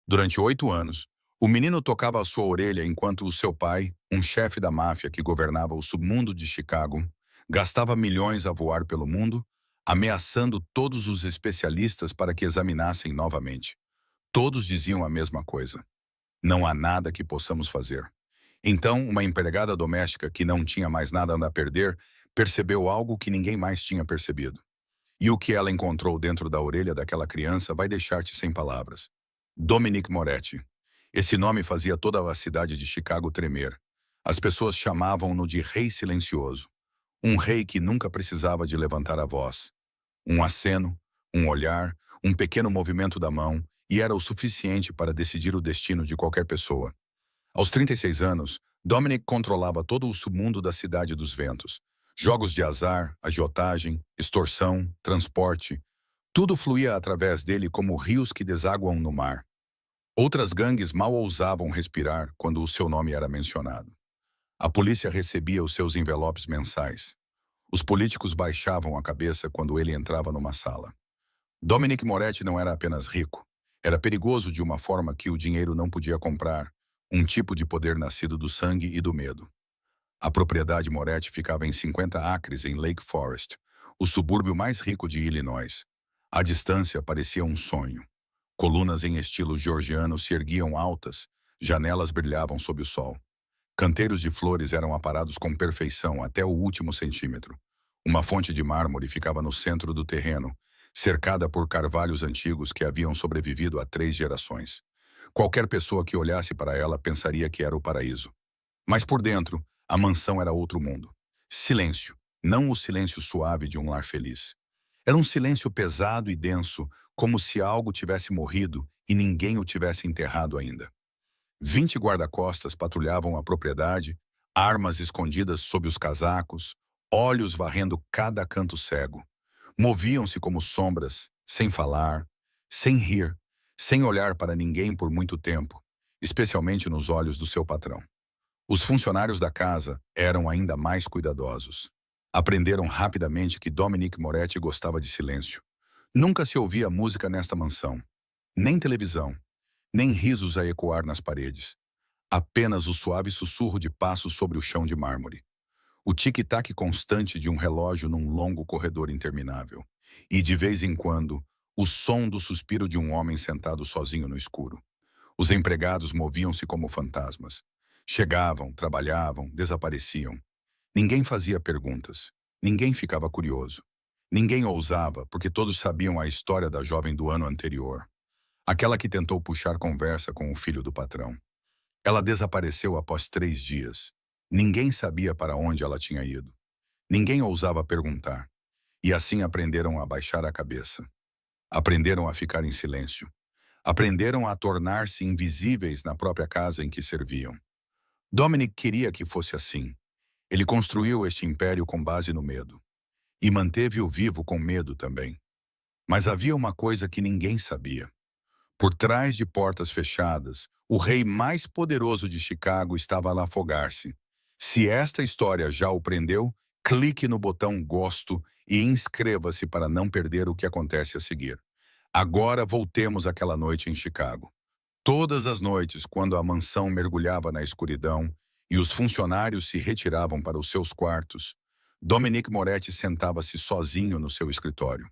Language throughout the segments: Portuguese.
Durante 8 anos, o menino tocava a sua orelha enquanto o seu pai, um chefe da máfia que governava o submundo de Chicago, gastava milhões a voar pelo mundo, ameaçando todos os especialistas para que examinassem novamente. Todos diziam a mesma coisa: não há nada que possamos fazer. Então, uma empregada doméstica que não tinha mais nada a perder percebeu algo que ninguém mais tinha percebido. E o que ela encontrou dentro da orelha daquela criança vai deixar-te sem palavras. Dominic Moretti. Esse nome fazia toda a cidade de Chicago tremer. As pessoas chamavam-no de Rei Silencioso. Um rei que nunca precisava de levantar a voz. Um aceno, um olhar, um pequeno movimento da mão, e era o suficiente para decidir o destino de qualquer pessoa. Aos 36 anos, Dominic controlava todo o submundo da Cidade dos Ventos. Jogos de azar, agiotagem, extorsão, transporte. Tudo fluía através dele como rios que desaguam no mar. Outras gangues mal ousavam respirar quando o seu nome era mencionado. A polícia recebia os seus envelopes mensais. Os políticos baixavam a cabeça quando ele entrava numa sala. Dominic Moretti não era apenas rico. Era perigoso de uma forma que o dinheiro não podia comprar, um tipo de poder nascido do sangue e do medo. A propriedade Moretti ficava em 50 acres em Lake Forest, o subúrbio mais rico de Illinois. A distância parecia um sonho. Colunas em estilo georgiano se erguiam altas, janelas brilhavam sob o sol. Canteiros de flores eram aparados com perfeição até o último centímetro. Uma fonte de mármore ficava no centro do terreno, cercada por carvalhos antigos que haviam sobrevivido a 3 gerações. Qualquer pessoa que olhasse para ela pensaria que era o paraíso. Mas por dentro, a mansão era outro mundo. Silêncio, não o silêncio suave de um lar feliz. Era um silêncio pesado e denso, como se algo tivesse morrido e ninguém o tivesse enterrado ainda. 20 guarda-costas patrulhavam a propriedade, armas escondidas sob os casacos, olhos varrendo cada canto cego. Moviam-se como sombras, sem falar, sem rir, sem olhar para ninguém por muito tempo, especialmente nos olhos do seu patrão. Os funcionários da casa eram ainda mais cuidadosos. Aprenderam rapidamente que Dominic Moretti gostava de silêncio. Nunca se ouvia música nesta mansão, nem televisão, nem risos a ecoar nas paredes. Apenas o suave sussurro de passos sobre o chão de mármore. O tic-tac constante de um relógio num longo corredor interminável. E, de vez em quando, o som do suspiro de um homem sentado sozinho no escuro. Os empregados moviam-se como fantasmas. Chegavam, trabalhavam, desapareciam. Ninguém fazia perguntas. Ninguém ficava curioso. Ninguém ousava, porque todos sabiam a história da jovem do ano anterior. Aquela que tentou puxar conversa com o filho do patrão. Ela desapareceu após 3 dias. Ninguém sabia para onde ela tinha ido. Ninguém ousava perguntar. E assim aprenderam a baixar a cabeça. Aprenderam a ficar em silêncio. Aprenderam a tornar-se invisíveis na própria casa em que serviam. Dominic queria que fosse assim. Ele construiu este império com base no medo. E manteve-o vivo com medo também. Mas havia uma coisa que ninguém sabia. Por trás de portas fechadas, o rei mais poderoso de Chicago estava a afogar-se. Se esta história já o prendeu, clique no botão gosto e inscreva-se para não perder o que acontece a seguir. Agora voltemos àquela noite em Chicago. Todas as noites, quando a mansão mergulhava na escuridão e os funcionários se retiravam para os seus quartos, Dominic Moretti sentava-se sozinho no seu escritório.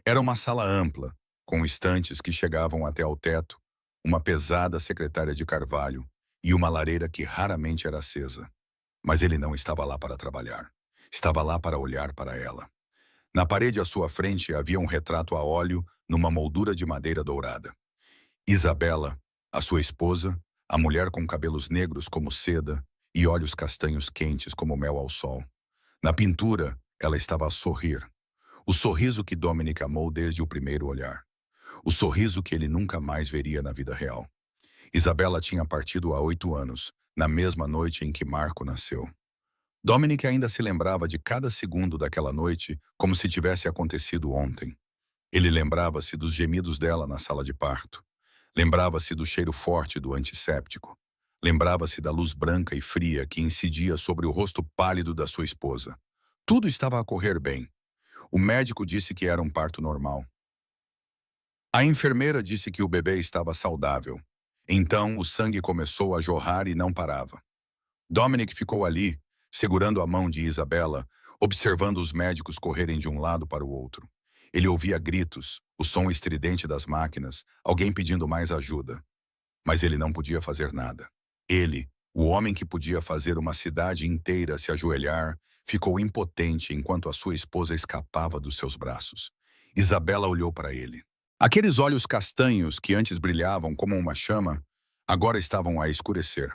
Era uma sala ampla, com estantes que chegavam até ao teto, uma pesada secretária de carvalho e uma lareira que raramente era acesa. Mas ele não estava lá para trabalhar. Estava lá para olhar para ela. Na parede à sua frente havia um retrato a óleo numa moldura de madeira dourada. Isabela, a sua esposa, a mulher com cabelos negros como seda e olhos castanhos quentes como mel ao sol. Na pintura, ela estava a sorrir. O sorriso que Dominic amou desde o primeiro olhar. O sorriso que ele nunca mais veria na vida real. Isabela tinha partido há 8 anos, na mesma noite em que Marco nasceu. Dominic ainda se lembrava de cada segundo daquela noite como se tivesse acontecido ontem. Ele lembrava-se dos gemidos dela na sala de parto. Lembrava-se do cheiro forte do antisséptico. Lembrava-se da luz branca e fria que incidia sobre o rosto pálido da sua esposa. Tudo estava a correr bem. O médico disse que era um parto normal. A enfermeira disse que o bebê estava saudável. Então o sangue começou a jorrar e não parava. Dominic ficou ali, segurando a mão de Isabella, observando os médicos correrem de um lado para o outro. Ele ouvia gritos, o som estridente das máquinas, alguém pedindo mais ajuda. Mas ele não podia fazer nada. Ele, o homem que podia fazer uma cidade inteira se ajoelhar, ficou impotente enquanto a sua esposa escapava dos seus braços. Isabella olhou para ele. Aqueles olhos castanhos que antes brilhavam como uma chama, agora estavam a escurecer.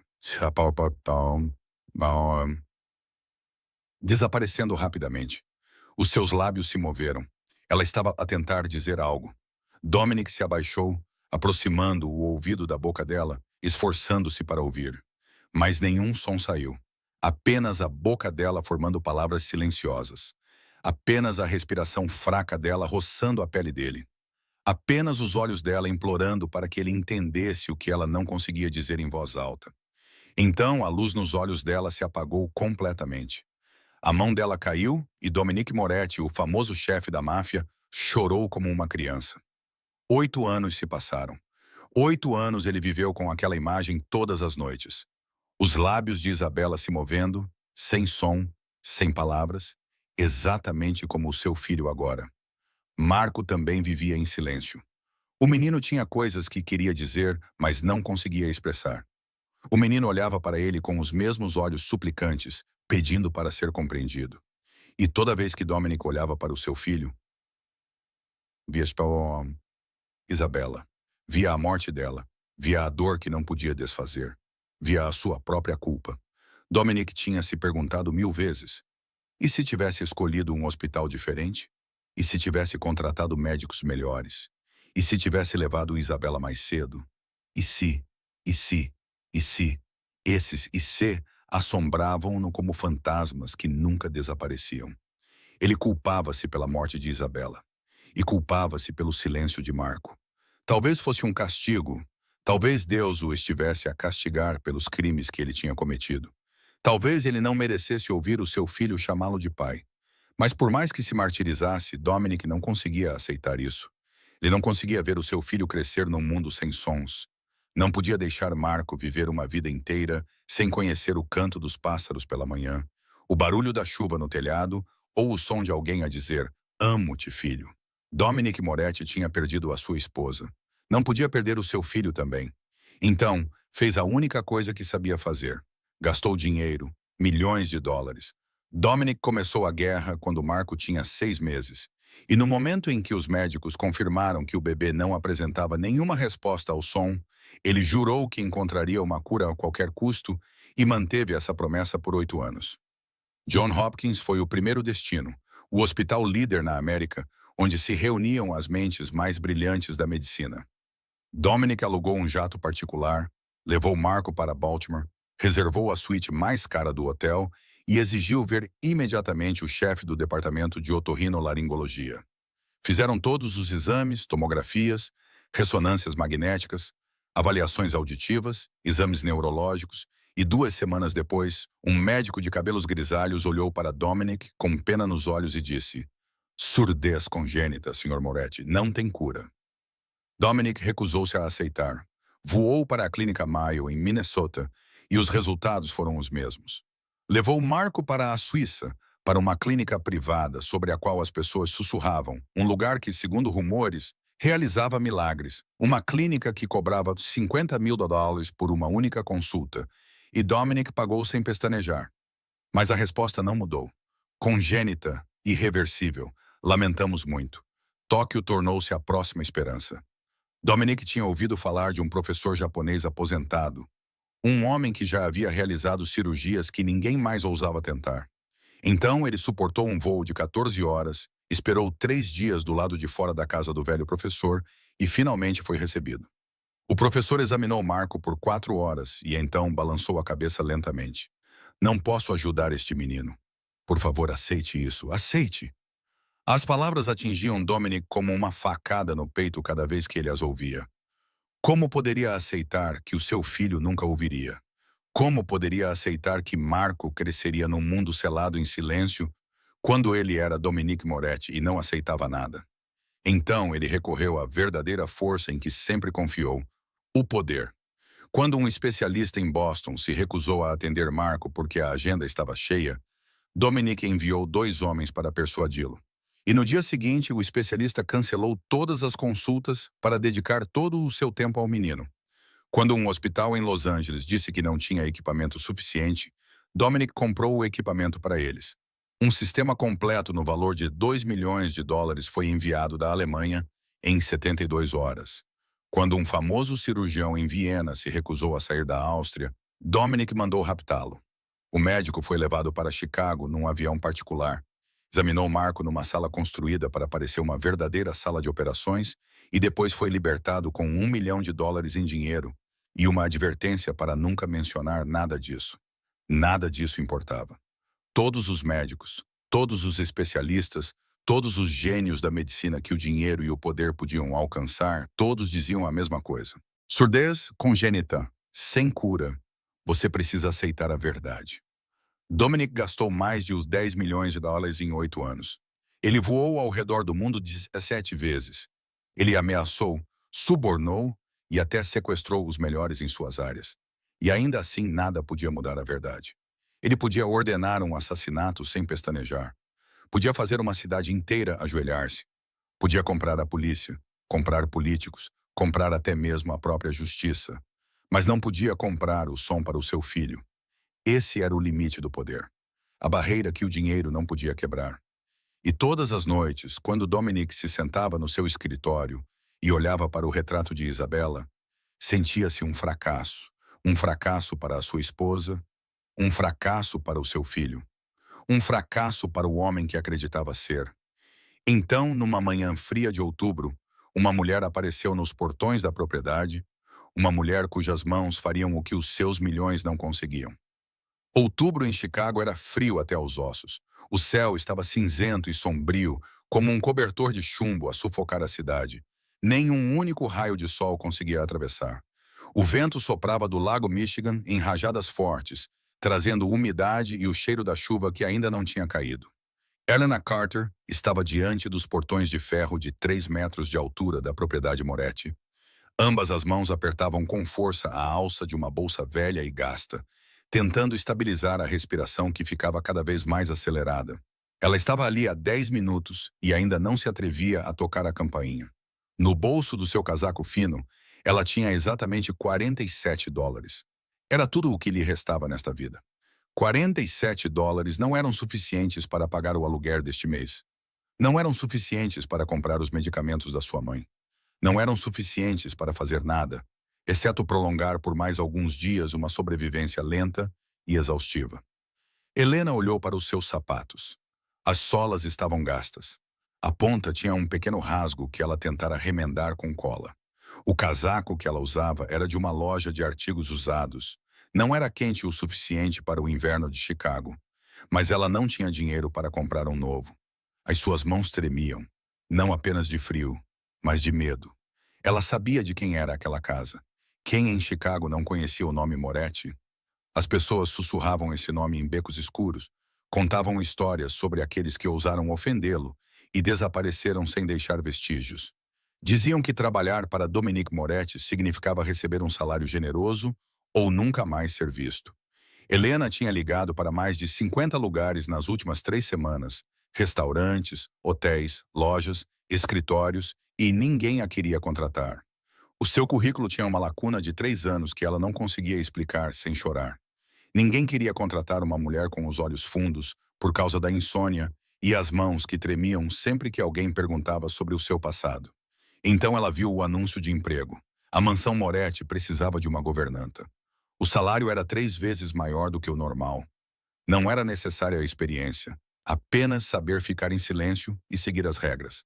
Desaparecendo rapidamente. Os seus lábios se moveram. Ela estava a tentar dizer algo. Dominic se abaixou, aproximando o ouvido da boca dela, esforçando-se para ouvir. Mas nenhum som saiu. Apenas a boca dela formando palavras silenciosas. Apenas a respiração fraca dela roçando a pele dele. Apenas os olhos dela implorando para que ele entendesse o que ela não conseguia dizer em voz alta. Então, a luz nos olhos dela se apagou completamente. A mão dela caiu e Dominique Moretti, o famoso chefe da máfia, chorou como uma criança. 8 anos se passaram. 8 anos ele viveu com aquela imagem todas as noites. Os lábios de Isabella se movendo, sem som, sem palavras, exatamente como o seu filho agora. Marco também vivia em silêncio. O menino tinha coisas que queria dizer, mas não conseguia expressar. O menino olhava para ele com os mesmos olhos suplicantes, pedindo para ser compreendido. E toda vez que Dominic olhava para o seu filho, via Isabella, via a morte dela, via a dor que não podia desfazer, via a sua própria culpa. Dominic tinha se perguntado 1000 vezes, e se tivesse escolhido um hospital diferente? E se tivesse contratado médicos melhores? E se tivesse levado Isabella mais cedo? E se? E se? E se? Esses e se assombravam-no como fantasmas que nunca desapareciam. Ele culpava-se pela morte de Isabella. E culpava-se pelo silêncio de Marco. Talvez fosse um castigo. Talvez Deus o estivesse a castigar pelos crimes que ele tinha cometido. Talvez ele não merecesse ouvir o seu filho chamá-lo de pai. Mas por mais que se martirizasse, Dominic não conseguia aceitar isso. Ele não conseguia ver o seu filho crescer num mundo sem sons. Não podia deixar Marco viver uma vida inteira sem conhecer o canto dos pássaros pela manhã, o barulho da chuva no telhado ou o som de alguém a dizer, amo-te, filho. Dominic Moretti tinha perdido a sua esposa. Não podia perder o seu filho também. Então, fez a única coisa que sabia fazer. Gastou dinheiro, milhões de dólares. Dominic começou a guerra quando Marco tinha 6 meses. E no momento em que os médicos confirmaram que o bebê não apresentava nenhuma resposta ao som, ele jurou que encontraria uma cura a qualquer custo e manteve essa promessa por 8 anos. John Hopkins foi o primeiro destino, o hospital líder na América, onde se reuniam as mentes mais brilhantes da medicina. Dominic alugou um jato particular, levou Marco para Baltimore, reservou a suíte mais cara do hotel e exigiu ver imediatamente o chefe do departamento de otorrinolaringologia. Fizeram todos os exames, tomografias, ressonâncias magnéticas, avaliações auditivas, exames neurológicos, e 2 semanas depois, um médico de cabelos grisalhos olhou para Dominic com pena nos olhos e disse, surdez congênita, Sr. Moretti, não tem cura. Dominic recusou-se a aceitar. Voou para a Clínica Mayo, em Minnesota, e os resultados foram os mesmos. Levou Marco para a Suíça, para uma clínica privada sobre a qual as pessoas sussurravam, um lugar que, segundo rumores, realizava milagres, uma clínica que cobrava $50 mil por uma única consulta, e Dominic pagou sem pestanejar. Mas a resposta não mudou. Congênita, irreversível, lamentamos muito. Tóquio tornou-se a próxima esperança. Dominic tinha ouvido falar de um professor japonês aposentado, um homem que já havia realizado cirurgias que ninguém mais ousava tentar. Então ele suportou um voo de 14 horas, esperou 3 dias do lado de fora da casa do velho professor e finalmente foi recebido. O professor examinou Marco por 4 horas e então balançou a cabeça lentamente. Não posso ajudar este menino. Por favor, aceite isso. Aceite. As palavras atingiam Dominic como uma facada no peito cada vez que ele as ouvia. Como poderia aceitar que o seu filho nunca ouviria? Como poderia aceitar que Marco cresceria num mundo selado em silêncio quando ele era Dominic Moretti e não aceitava nada? Então ele recorreu à verdadeira força em que sempre confiou, o poder. Quando um especialista em Boston se recusou a atender Marco porque a agenda estava cheia, Dominic enviou 2 homens para persuadi-lo. E no dia seguinte, o especialista cancelou todas as consultas para dedicar todo o seu tempo ao menino. Quando um hospital em Los Angeles disse que não tinha equipamento suficiente, Dominic comprou o equipamento para eles. Um sistema completo no valor de 2 milhões de dólares foi enviado da Alemanha em 72 horas. Quando um famoso cirurgião em Viena se recusou a sair da Áustria, Dominic mandou raptá-lo. O médico foi levado para Chicago num avião particular. Examinou Marco numa sala construída para parecer uma verdadeira sala de operações e depois foi libertado com 1 milhão de dólares em dinheiro e uma advertência para nunca mencionar nada disso. Nada disso importava. Todos os médicos, todos os especialistas, todos os gênios da medicina que o dinheiro e o poder podiam alcançar, todos diziam a mesma coisa. Surdez congênita, sem cura. Você precisa aceitar a verdade. Dominic gastou mais de os 10 milhões de dólares em 8 anos. Ele voou ao redor do mundo 17 vezes. Ele ameaçou, subornou e até sequestrou os melhores em suas áreas. E ainda assim nada podia mudar a verdade. Ele podia ordenar um assassinato sem pestanejar. Podia fazer uma cidade inteira ajoelhar-se. Podia comprar a polícia, comprar políticos, comprar até mesmo a própria justiça. Mas não podia comprar o som para o seu filho. Esse era o limite do poder. A barreira que o dinheiro não podia quebrar. E todas as noites, quando Dominic se sentava no seu escritório e olhava para o retrato de Isabela, sentia-se um fracasso. Um fracasso para a sua esposa, um fracasso para o seu filho, um fracasso para o homem que acreditava ser. Então, numa manhã fria de outubro, uma mulher apareceu nos portões da propriedade, uma mulher cujas mãos fariam o que os seus milhões não conseguiam. Outubro em Chicago era frio até aos ossos. O céu estava cinzento e sombrio, como um cobertor de chumbo a sufocar a cidade. Nem um único raio de sol conseguia atravessar. O vento soprava do lago Michigan em rajadas fortes, trazendo umidade e o cheiro da chuva que ainda não tinha caído. Helena Carter estava diante dos portões de ferro de 3 metros de altura da propriedade Moretti. Ambas as mãos apertavam com força a alça de uma bolsa velha e gasta, tentando estabilizar a respiração que ficava cada vez mais acelerada. Ela estava ali há 10 minutos e ainda não se atrevia a tocar a campainha. No bolso do seu casaco fino, ela tinha exatamente 47 dólares. Era tudo o que lhe restava nesta vida. 47 dólares não eram suficientes para pagar o aluguer deste mês. Não eram suficientes para comprar os medicamentos da sua mãe. Não eram suficientes para fazer nada, exceto prolongar por mais alguns dias uma sobrevivência lenta e exaustiva. Helena olhou para os seus sapatos. As solas estavam gastas. A ponta tinha um pequeno rasgo que ela tentara remendar com cola. O casaco que ela usava era de uma loja de artigos usados. Não era quente o suficiente para o inverno de Chicago, mas ela não tinha dinheiro para comprar um novo. As suas mãos tremiam, não apenas de frio, mas de medo. Ela sabia de quem era aquela casa. Quem em Chicago não conhecia o nome Moretti? As pessoas sussurravam esse nome em becos escuros, contavam histórias sobre aqueles que ousaram ofendê-lo e desapareceram sem deixar vestígios. Diziam que trabalhar para Dominic Moretti significava receber um salário generoso ou nunca mais ser visto. Helena tinha ligado para mais de 50 lugares nas últimas 3 semanas, restaurantes, hotéis, lojas, escritórios, e ninguém a queria contratar. O seu currículo tinha uma lacuna de 3 anos que ela não conseguia explicar sem chorar. Ninguém queria contratar uma mulher com os olhos fundos por causa da insônia e as mãos que tremiam sempre que alguém perguntava sobre o seu passado. Então ela viu o anúncio de emprego. A mansão Moretti precisava de uma governanta. O salário era 3 vezes maior do que o normal. Não era necessária a experiência, apenas saber ficar em silêncio e seguir as regras.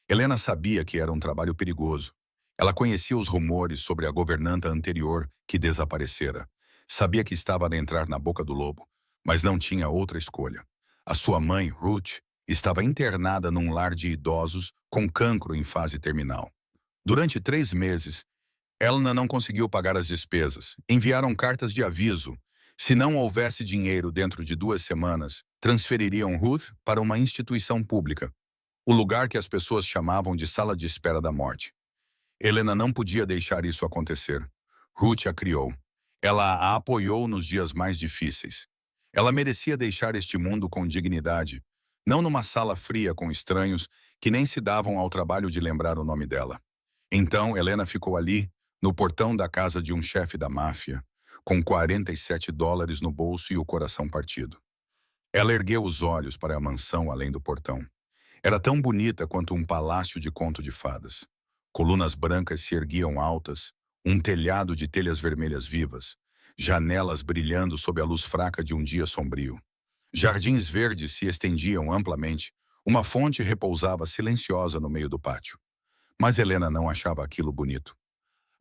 Helena sabia que era um trabalho perigoso. Ela conhecia os rumores sobre a governanta anterior que desaparecera. Sabia que estava a entrar na boca do lobo, mas não tinha outra escolha. A sua mãe, Ruth, estava internada num lar de idosos com cancro em fase terminal. Durante 3 meses, Helena não conseguiu pagar as despesas. Enviaram cartas de aviso. Se não houvesse dinheiro dentro de 2 semanas, transfeririam Ruth para uma instituição pública, o lugar que as pessoas chamavam de sala de espera da morte. Helena não podia deixar isso acontecer. Ruth a criou. Ela a apoiou nos dias mais difíceis. Ela merecia deixar este mundo com dignidade, não numa sala fria com estranhos que nem se davam ao trabalho de lembrar o nome dela. Então, Helena ficou ali, no portão da casa de um chefe da máfia, com US$ 47 no bolso e o coração partido. Ela ergueu os olhos para a mansão além do portão. Era tão bonita quanto um palácio de conto de fadas. Colunas brancas se erguiam altas, um telhado de telhas vermelhas vivas, janelas brilhando sob a luz fraca de um dia sombrio. Jardins verdes se estendiam amplamente, uma fonte repousava silenciosa no meio do pátio. Mas Helena não achava aquilo bonito.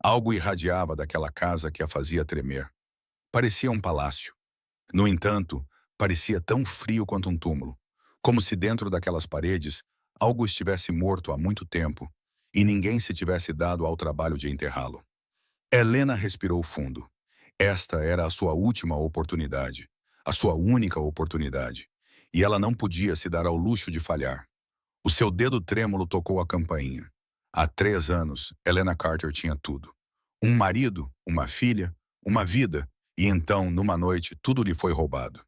Algo irradiava daquela casa que a fazia tremer. Parecia um palácio. No entanto, parecia tão frio quanto um túmulo, como se dentro daquelas paredes algo estivesse morto há muito tempo e ninguém se tivesse dado ao trabalho de enterrá-lo. Helena respirou fundo. Esta era a sua última oportunidade, a sua única oportunidade, e ela não podia se dar ao luxo de falhar. O seu dedo trêmulo tocou a campainha. Há 3 anos, Helena Carter tinha tudo. Um marido, uma filha, uma vida, e então, numa noite, tudo lhe foi roubado.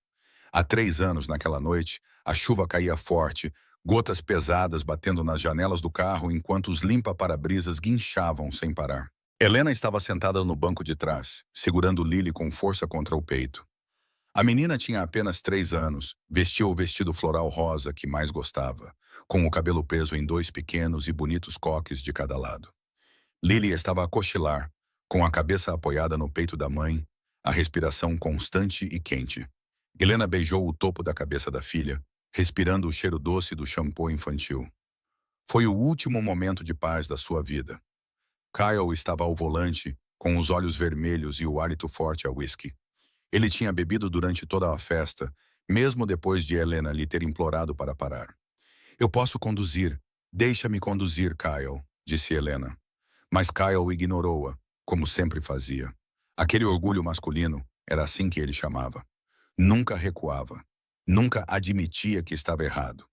Há 3 anos, naquela noite, a chuva caía forte, gotas pesadas batendo nas janelas do carro enquanto os limpa-parabrisas guinchavam sem parar. Helena estava sentada no banco de trás, segurando Lily com força contra o peito. A menina tinha apenas 3 anos, vestia o vestido floral rosa que mais gostava, com o cabelo preso em 2 pequenos e bonitos coques de cada lado. Lily estava a cochilar, com a cabeça apoiada no peito da mãe, a respiração constante e quente. Helena beijou o topo da cabeça da filha, respirando o cheiro doce do shampoo infantil. Foi o último momento de paz da sua vida. Kyle estava ao volante, com os olhos vermelhos e o hálito forte a whisky. Ele tinha bebido durante toda a festa, mesmo depois de Helena lhe ter implorado para parar. Eu posso conduzir. Deixa-me conduzir, Kyle, disse Helena. Mas Kyle ignorou-a, como sempre fazia. Aquele orgulho masculino, era assim que ele chamava. Nunca recuava. Nunca admitia que estava errado.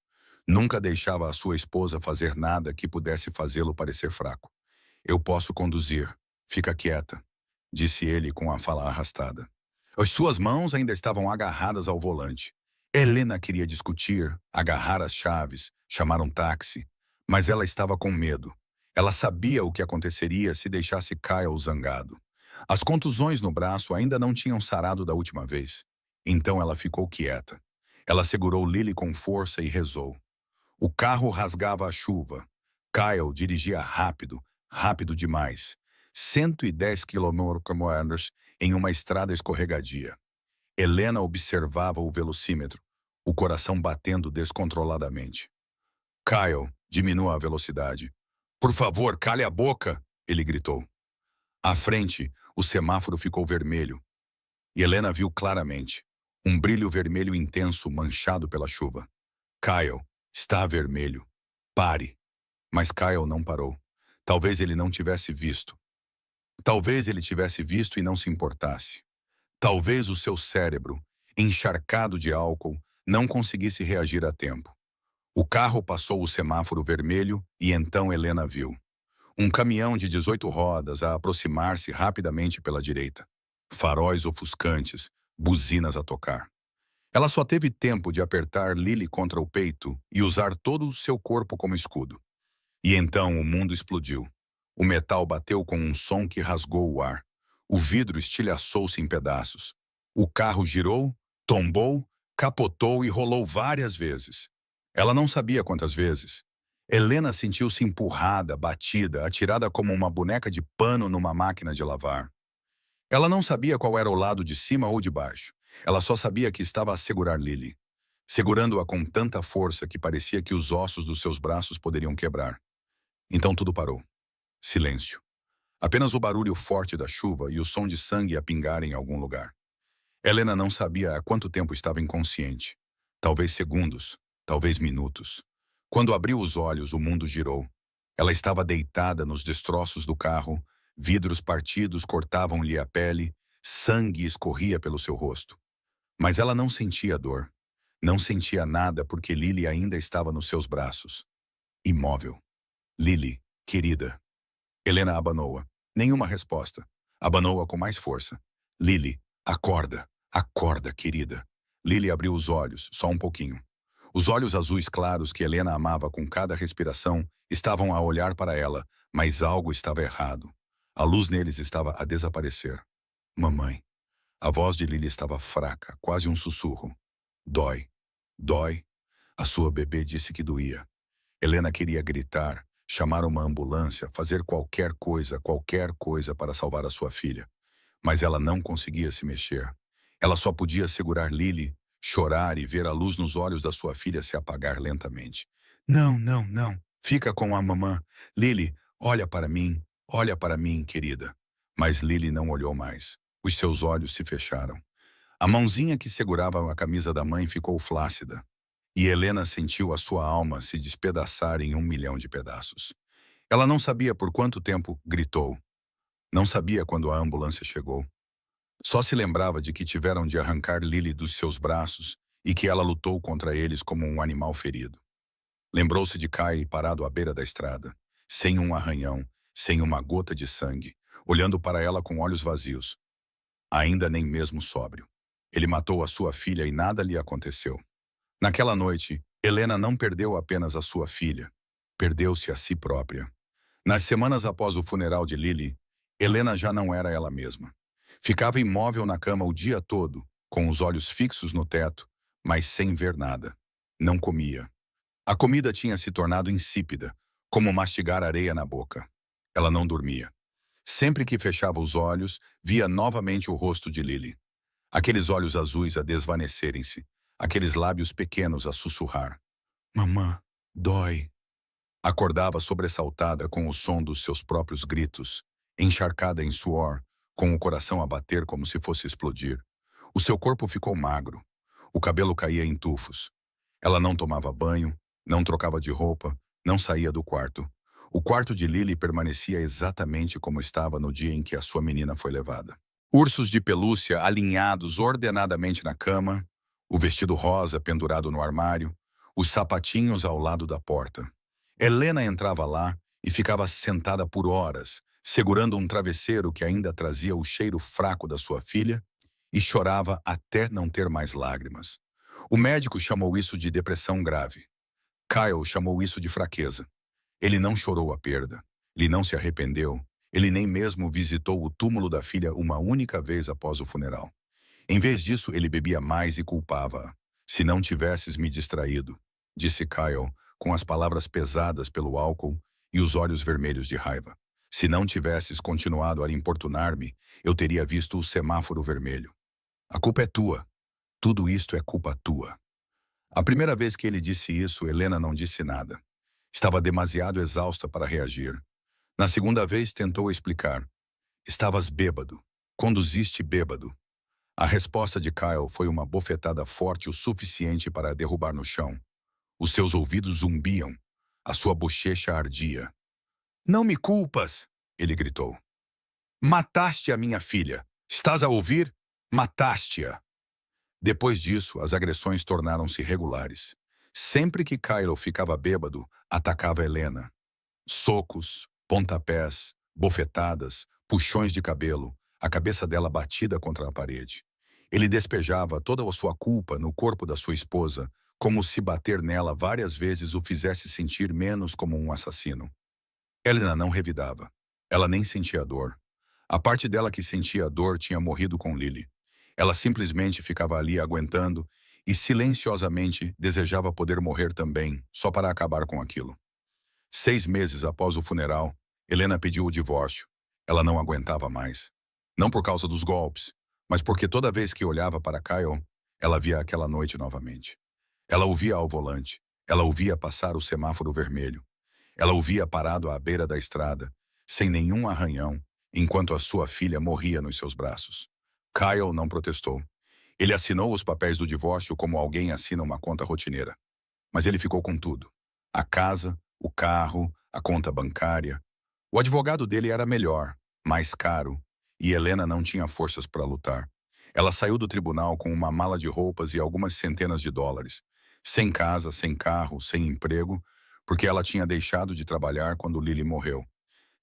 Nunca deixava a sua esposa fazer nada que pudesse fazê-lo parecer fraco. Eu posso conduzir. Fica quieta, disse ele com a fala arrastada. As suas mãos ainda estavam agarradas ao volante. Helena queria discutir, agarrar as chaves, chamar um táxi, mas ela estava com medo. Ela sabia o que aconteceria se deixasse Kyle zangado. As contusões no braço ainda não tinham sarado da última vez. Então ela ficou quieta. Ela segurou Lily com força e rezou. O carro rasgava a chuva. Kyle dirigia rápido, rápido demais. 110 km/h em uma estrada escorregadia. Helena observava o velocímetro, o coração batendo descontroladamente. Kyle, diminua a velocidade. Por favor, cale a boca, ele gritou. À frente, o semáforo ficou vermelho. E Helena viu claramente. Um brilho vermelho intenso manchado pela chuva. Kyle, está vermelho. Pare. Mas Kyle não parou. Talvez ele não tivesse visto. Talvez ele tivesse visto e não se importasse. Talvez o seu cérebro, encharcado de álcool, não conseguisse reagir a tempo. O carro passou o semáforo vermelho e então Helena viu. Um caminhão de 18 rodas a aproximar-se rapidamente pela direita. Faróis ofuscantes, buzinas a tocar. Ela só teve tempo de apertar Lily contra o peito e usar todo o seu corpo como escudo. E então o mundo explodiu. O metal bateu com um som que rasgou o ar. O vidro estilhaçou-se em pedaços. O carro girou, tombou, capotou e rolou várias vezes. Ela não sabia quantas vezes. Helena sentiu-se empurrada, batida, atirada como uma boneca de pano numa máquina de lavar. Ela não sabia qual era o lado de cima ou de baixo. Ela só sabia que estava a segurar Lily. Segurando-a com tanta força que parecia que os ossos dos seus braços poderiam quebrar. Então tudo parou. Silêncio. Apenas o barulho forte da chuva e o som de sangue a pingar em algum lugar. Helena não sabia há quanto tempo estava inconsciente. Talvez segundos, talvez minutos. Quando abriu os olhos, o mundo girou. Ela estava deitada nos destroços do carro, vidros partidos cortavam-lhe a pele, sangue escorria pelo seu rosto. Mas ela não sentia dor. Não sentia nada porque Lily ainda estava nos seus braços. Imóvel. Lily, querida. Helena abanou-a. Nenhuma resposta. Abanou-a com mais força. Lily, acorda, acorda, querida. Lily abriu os olhos, só um pouquinho. Os olhos azuis claros que Helena amava com cada respiração estavam a olhar para ela, mas algo estava errado. A luz neles estava a desaparecer. Mamãe. A voz de Lily estava fraca, quase um sussurro. Dói. Dói. A sua bebê disse que doía. Helena queria gritar, chamar uma ambulância, fazer qualquer coisa para salvar a sua filha. Mas ela não conseguia se mexer. Ela só podia segurar Lily, chorar e ver a luz nos olhos da sua filha se apagar lentamente. Não, não, não. Fica com a mamã. Lily, olha para mim, querida. Mas Lily não olhou mais. Os seus olhos se fecharam. A mãozinha que segurava a camisa da mãe ficou flácida. E Helena sentiu a sua alma se despedaçar em 1 milhão de pedaços. Ela não sabia por quanto tempo gritou. Não sabia quando a ambulância chegou. Só se lembrava de que tiveram de arrancar Lily dos seus braços e que ela lutou contra eles como um animal ferido. Lembrou-se de Kai parado à beira da estrada, sem um arranhão, sem uma gota de sangue, olhando para ela com olhos vazios. Ainda nem mesmo sóbrio. Ele matou a sua filha e nada lhe aconteceu. Naquela noite, Helena não perdeu apenas a sua filha, perdeu-se a si própria. Nas semanas após o funeral de Lily, Helena já não era ela mesma. Ficava imóvel na cama o dia todo, com os olhos fixos no teto, mas sem ver nada. Não comia. A comida tinha se tornado insípida, como mastigar areia na boca. Ela não dormia. Sempre que fechava os olhos, via novamente o rosto de Lily. Aqueles olhos azuis a desvanecerem-se, aqueles lábios pequenos a sussurrar. Mamã, dói. Acordava sobressaltada com o som dos seus próprios gritos, encharcada em suor, com o coração a bater como se fosse explodir. O seu corpo ficou magro. O cabelo caía em tufos. Ela não tomava banho, não trocava de roupa, não saía do quarto. O quarto de Lily permanecia exatamente como estava no dia em que a sua menina foi levada. Ursos de pelúcia alinhados ordenadamente na cama, o vestido rosa pendurado no armário, os sapatinhos ao lado da porta. Helena entrava lá e ficava sentada por horas, segurando um travesseiro que ainda trazia o cheiro fraco da sua filha, e chorava até não ter mais lágrimas. O médico chamou isso de depressão grave. Kyle chamou isso de fraqueza. Ele não chorou a perda. Ele não se arrependeu. Ele nem mesmo visitou o túmulo da filha uma única vez após o funeral. Em vez disso, ele bebia mais e culpava-a. Se não tivesses me distraído, disse Kyle, com as palavras pesadas pelo álcool e os olhos vermelhos de raiva. Se não tivesses continuado a importunar-me, eu teria visto o semáforo vermelho. A culpa é tua. Tudo isto é culpa tua. A primeira vez que ele disse isso, Helena não disse nada. Estava demasiado exausta para reagir. Na segunda vez, tentou explicar. Estavas bêbado. Conduziste bêbado. A resposta de Kyle foi uma bofetada forte o suficiente para a derrubar no chão. Os seus ouvidos zumbiam. A sua bochecha ardia. Não me culpas, ele gritou. Mataste a minha filha. Estás a ouvir? Mataste-a. Depois disso, as agressões tornaram-se regulares. Sempre que Kyle ficava bêbado, atacava Helena. Socos, pontapés, bofetadas, puxões de cabelo, a cabeça dela batida contra a parede. Ele despejava toda a sua culpa no corpo da sua esposa, como se bater nela várias vezes o fizesse sentir menos como um assassino. Helena não revidava. Ela nem sentia dor. A parte dela que sentia dor tinha morrido com Lily. Ela simplesmente ficava ali aguentando e silenciosamente desejava poder morrer também, só para acabar com aquilo. 6 meses após o funeral, Helena pediu o divórcio. Ela não aguentava mais. Não por causa dos golpes, mas porque toda vez que olhava para Kyle, ela via aquela noite novamente. Ela o via ao volante. Ela o via passar o semáforo vermelho. Ela o via parado à beira da estrada, sem nenhum arranhão, enquanto a sua filha morria nos seus braços. Kyle não protestou. Ele assinou os papéis do divórcio como alguém assina uma conta rotineira. Mas ele ficou com tudo. A casa, o carro, a conta bancária. O advogado dele era melhor, mais caro, e Helena não tinha forças para lutar. Ela saiu do tribunal com uma mala de roupas e algumas centenas de dólares. Sem casa, sem carro, sem emprego, porque ela tinha deixado de trabalhar quando Lily morreu.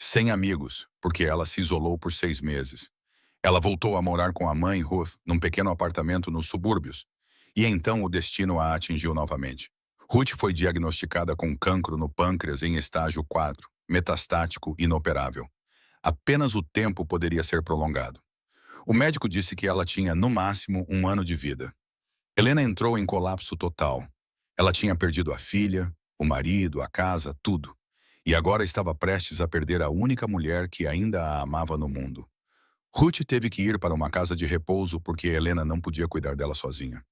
Sem amigos, porque ela se isolou por 6 meses. Ela voltou a morar com a mãe, Ruth, num pequeno apartamento nos subúrbios. E então o destino a atingiu novamente. Ruth foi diagnosticada com cancro no pâncreas em estágio 4, metastático inoperável. Apenas o tempo poderia ser prolongado. O médico disse que ela tinha, no máximo, 1 ano de vida. Helena entrou em colapso total. Ela tinha perdido a filha, o marido, a casa, tudo. E agora estava prestes a perder a única mulher que ainda a amava no mundo. Ruth teve que ir para uma casa de repouso porque Helena não podia cuidar dela sozinha.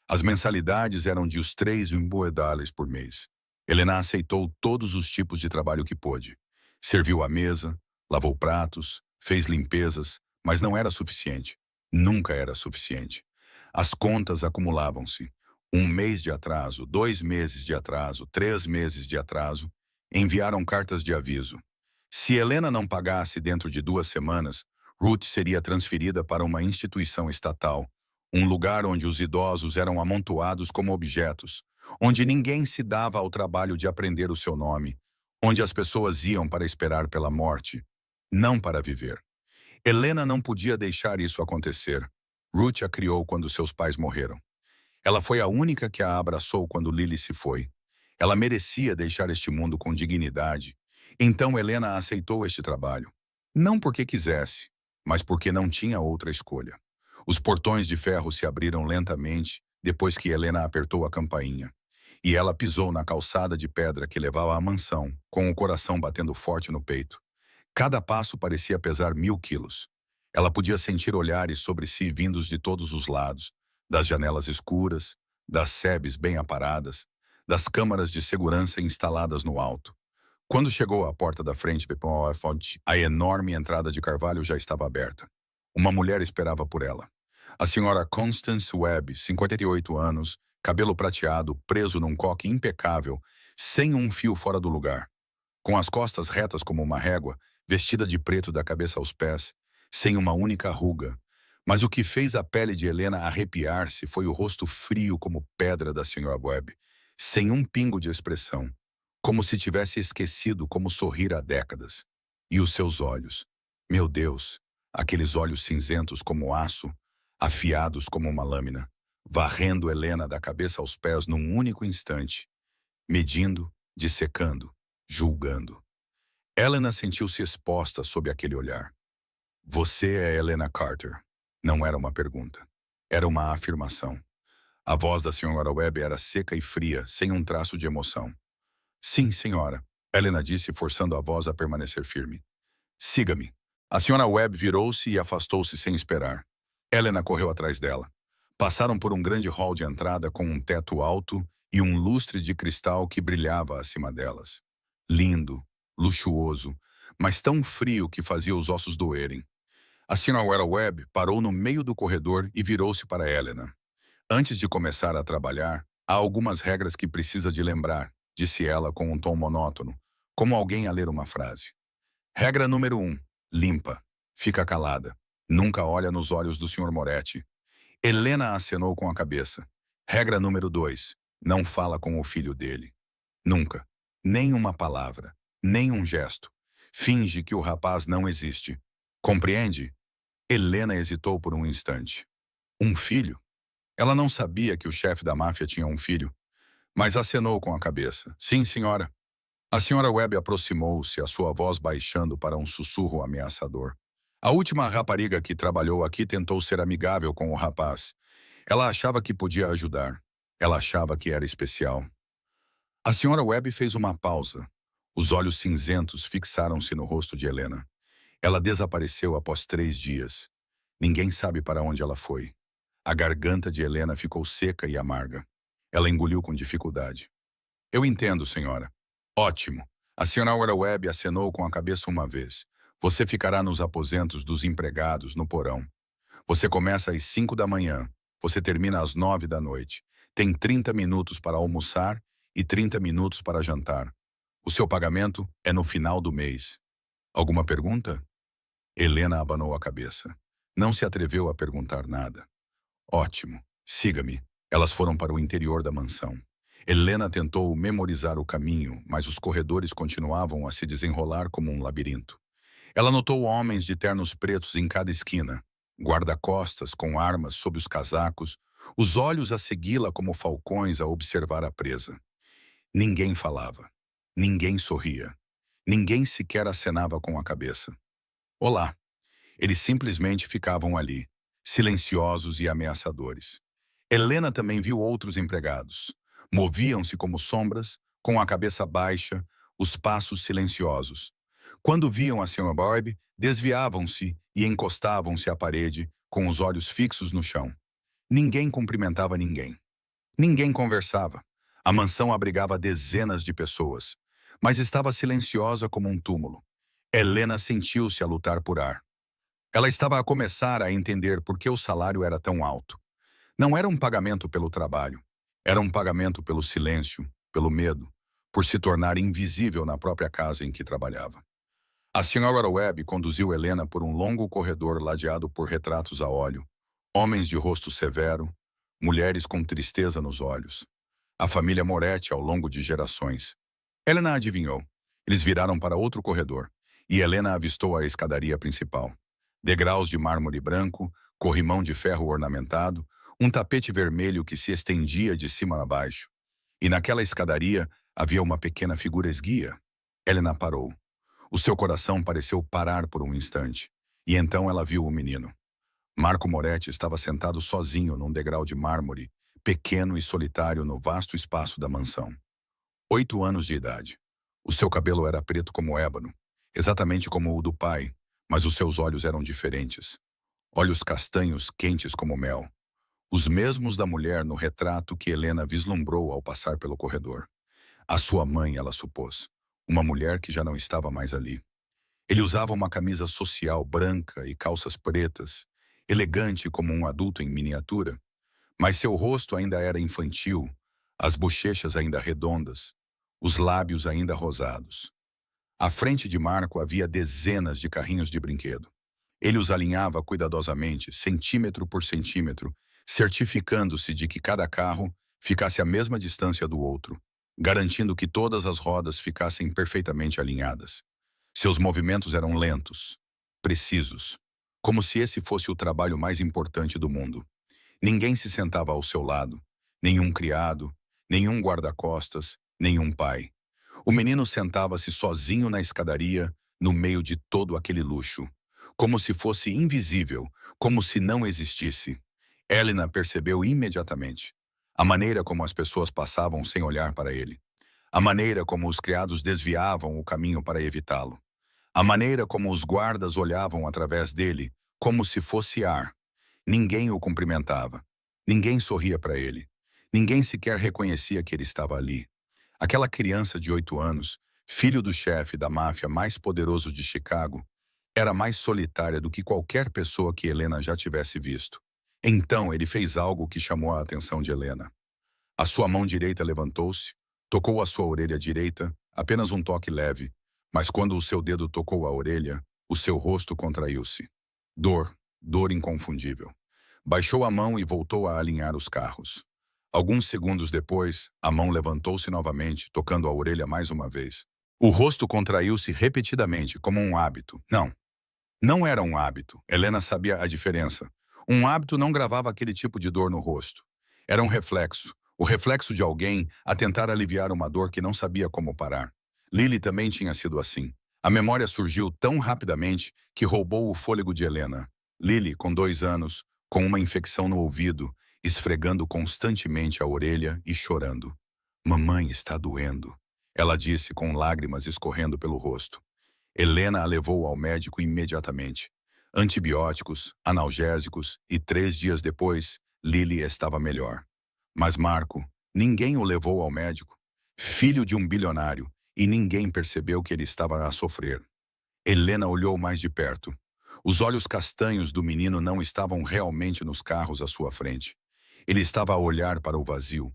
As mensalidades eram de os US$ 3.000 por mês. Helena aceitou todos os tipos de trabalho que pôde. Serviu a mesa, lavou pratos, fez limpezas, mas não era suficiente. Nunca era suficiente. As contas acumulavam-se. 1 mês de atraso, 2 meses de atraso, 3 meses de atraso. Enviaram cartas de aviso. Se Helena não pagasse dentro de 2 semanas, Ruth seria transferida para uma instituição estatal, um lugar onde os idosos eram amontoados como objetos, onde ninguém se dava ao trabalho de aprender o seu nome, onde as pessoas iam para esperar pela morte, não para viver. Helena não podia deixar isso acontecer. Ruth a criou quando seus pais morreram. Ela foi a única que a abraçou quando Lily se foi. Ela merecia deixar este mundo com dignidade. Então Helena aceitou este trabalho. Não porque quisesse, mas porque não tinha outra escolha. Os portões de ferro se abriram lentamente depois que Helena apertou a campainha. E ela pisou na calçada de pedra que levava à mansão, com o coração batendo forte no peito. Cada passo parecia pesar 1.000 quilos. Ela podia sentir olhares sobre si vindos de todos os lados, das janelas escuras, das sebes bem aparadas, das câmaras de segurança instaladas no alto. Quando chegou à porta da frente, a enorme entrada de carvalho já estava aberta. Uma mulher esperava por ela. A senhora Constance Webb, 58 anos, cabelo prateado, preso num coque impecável, sem um fio fora do lugar. Com as costas retas como uma régua, vestida de preto da cabeça aos pés, sem uma única ruga. Mas o que fez a pele de Helena arrepiar-se foi o rosto frio como pedra da senhora Webb, sem um pingo de expressão, como se tivesse esquecido como sorrir há décadas. E os seus olhos. Meu Deus, aqueles olhos cinzentos como aço, afiados como uma lâmina, varrendo Helena da cabeça aos pés num único instante, medindo, dissecando, julgando. Helena sentiu-se exposta sob aquele olhar. Você é Helena Carter. Não era uma pergunta. Era uma afirmação. A voz da senhora Webb era seca e fria, sem um traço de emoção. Sim, senhora, Helena disse, forçando a voz a permanecer firme. Siga-me. A senhora Webb virou-se e afastou-se sem esperar. Helena correu atrás dela. Passaram por um grande hall de entrada com um teto alto e um lustre de cristal que brilhava acima delas. Lindo, luxuoso, mas tão frio que fazia os ossos doerem. A senhora Webb parou no meio do corredor e virou-se para Helena. Antes de começar a trabalhar, há algumas regras que precisa de lembrar, disse ela com um tom monótono, como alguém a ler uma frase. Regra número 1. Limpa. Fica calada. Nunca olha nos olhos do Sr. Moretti. Helena acenou com a cabeça. Regra número 2. Não fala com o filho dele. Nunca. Nem uma palavra. Nem um gesto. Finge que o rapaz não existe. Compreende? Helena hesitou por um instante. Um filho? Ela não sabia que o chefe da máfia tinha um filho, mas acenou com a cabeça. Sim, senhora. A senhora Webb aproximou-se, a sua voz baixando para um sussurro ameaçador. A última rapariga que trabalhou aqui tentou ser amigável com o rapaz. Ela achava que podia ajudar. Ela achava que era especial. A senhora Webb fez uma pausa. Os olhos cinzentos fixaram-se no rosto de Helena. Ela desapareceu após 3 dias. Ninguém sabe para onde ela foi. A garganta de Helena ficou seca e amarga. Ela engoliu com dificuldade. Eu entendo, senhora. Ótimo. A senhora Webb acenou com a cabeça uma vez. Você ficará nos aposentos dos empregados, no porão. Você começa às 5 da manhã. Você termina às 9 da noite. Tem 30 minutos para almoçar e 30 minutos para jantar. O seu pagamento é no final do mês. Alguma pergunta? Helena abanou a cabeça. Não se atreveu a perguntar nada. Ótimo. Siga-me. Elas foram para o interior da mansão. Helena tentou memorizar o caminho, mas os corredores continuavam a se desenrolar como um labirinto. Ela notou homens de ternos pretos em cada esquina, guarda-costas com armas sob os casacos, os olhos a segui-la como falcões a observar a presa. Ninguém falava. Ninguém sorria. Ninguém sequer acenava com a cabeça. Olá. Eles simplesmente ficavam ali, silenciosos e ameaçadores. Helena também viu outros empregados. Moviam-se como sombras, com a cabeça baixa, os passos silenciosos. Quando viam a Sra. Barb, desviavam-se e encostavam-se à parede, com os olhos fixos no chão. Ninguém cumprimentava ninguém. Ninguém conversava. A mansão abrigava dezenas de pessoas, mas estava silenciosa como um túmulo. Helena sentiu-se a lutar por ar. Ela estava a começar a entender por que o salário era tão alto. Não era um pagamento pelo trabalho. Era um pagamento pelo silêncio, pelo medo, por se tornar invisível na própria casa em que trabalhava. A Sra. Webb conduziu Helena por um longo corredor ladeado por retratos a óleo, homens de rosto severo, mulheres com tristeza nos olhos. A família Moretti ao longo de gerações. Helena adivinhou. Eles viraram para outro corredor, e Helena avistou a escadaria principal. Degraus de mármore branco, corrimão de ferro ornamentado, um tapete vermelho que se estendia de cima a baixo. E naquela escadaria havia uma pequena figura esguia. Helena parou. O seu coração pareceu parar por um instante. E então ela viu o menino. Marco Moretti estava sentado sozinho num degrau de mármore, pequeno e solitário no vasto espaço da mansão. 8 anos de idade. O seu cabelo era preto como ébano, exatamente como o do pai, mas os seus olhos eram diferentes. Olhos castanhos quentes como mel. Os mesmos da mulher no retrato que Helena vislumbrou ao passar pelo corredor. A sua mãe, ela supôs. Uma mulher que já não estava mais ali. Ele usava uma camisa social branca e calças pretas, elegante como um adulto em miniatura, mas seu rosto ainda era infantil, as bochechas ainda redondas, os lábios ainda rosados. À frente de Marco havia dezenas de carrinhos de brinquedo. Ele os alinhava cuidadosamente, centímetro por centímetro, certificando-se de que cada carro ficasse à mesma distância do outro, garantindo que todas as rodas ficassem perfeitamente alinhadas. Seus movimentos eram lentos, precisos, como se esse fosse o trabalho mais importante do mundo. Ninguém se sentava ao seu lado, nenhum criado, nenhum guarda-costas, nenhum pai. O menino sentava-se sozinho na escadaria, no meio de todo aquele luxo, como se fosse invisível, como se não existisse. Helena percebeu imediatamente a maneira como as pessoas passavam sem olhar para ele, a maneira como os criados desviavam o caminho para evitá-lo, a maneira como os guardas olhavam através dele, como se fosse ar. Ninguém o cumprimentava. Ninguém sorria para ele. Ninguém sequer reconhecia que ele estava ali. Aquela criança de 8 anos, filho do chefe da máfia mais poderoso de Chicago, era mais solitária do que qualquer pessoa que Helena já tivesse visto. Então ele fez algo que chamou a atenção de Helena. A sua mão direita levantou-se, tocou a sua orelha direita, apenas um toque leve, mas quando o seu dedo tocou a orelha, o seu rosto contraiu-se. Dor inconfundível. Baixou a mão e voltou a alinhar os carros. Alguns segundos depois, a mão levantou-se novamente, tocando a orelha mais uma vez. O rosto contraiu-se repetidamente, como um hábito. Não era um hábito. Helena sabia a diferença. Um hábito não gravava aquele tipo de dor no rosto. Era um reflexo. O reflexo de alguém a tentar aliviar uma dor que não sabia como parar. Lily também tinha sido assim. A memória surgiu tão rapidamente que roubou o fôlego de Helena. Lily, com 2 anos, com uma infecção no ouvido, esfregando constantemente a orelha e chorando. Mamãe está doendo, ela disse com lágrimas escorrendo pelo rosto. Helena a levou ao médico imediatamente. Antibióticos, analgésicos e 3 dias depois, Lily estava melhor. Mas Marco, ninguém o levou ao médico. Filho de um bilionário, e ninguém percebeu que ele estava a sofrer. Helena olhou mais de perto. Os olhos castanhos do menino não estavam realmente nos carros à sua frente. Ele estava a olhar para o vazio.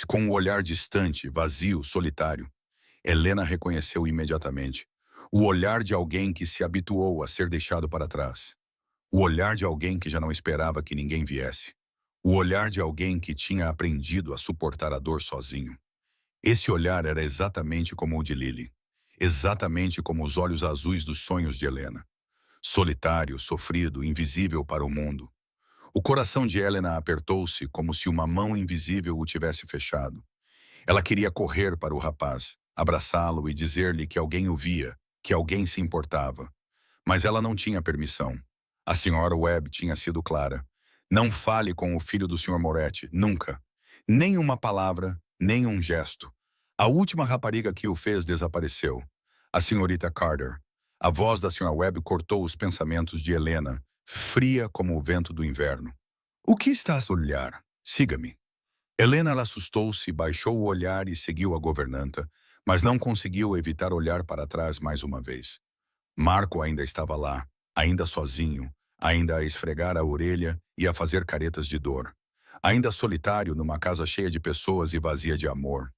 Com um olhar distante, vazio, solitário. Helena reconheceu imediatamente. O olhar de alguém que se habituou a ser deixado para trás. O olhar de alguém que já não esperava que ninguém viesse. O olhar de alguém que tinha aprendido a suportar a dor sozinho. Esse olhar era exatamente como o de Lily. Exatamente como os olhos azuis dos sonhos de Helena. Solitário, sofrido, invisível para o mundo. O coração de Helena apertou-se como se uma mão invisível o tivesse fechado. Ela queria correr para o rapaz, abraçá-lo e dizer-lhe que alguém o via, que alguém se importava. Mas ela não tinha permissão. A senhora Webb tinha sido clara. Não fale com o filho do Sr. Moretti, nunca. Nem uma palavra, nem um gesto. A última rapariga que o fez desapareceu. A senhorita Carter. A voz da Sra. Webb cortou os pensamentos de Helena, fria como o vento do inverno. O que estás a olhar? Siga-me. Helena ela assustou-se, baixou o olhar e seguiu a governanta, mas não conseguiu evitar olhar para trás mais uma vez. Marco ainda estava lá, ainda sozinho, ainda a esfregar a orelha e a fazer caretas de dor. Ainda solitário numa casa cheia de pessoas e vazia de amor.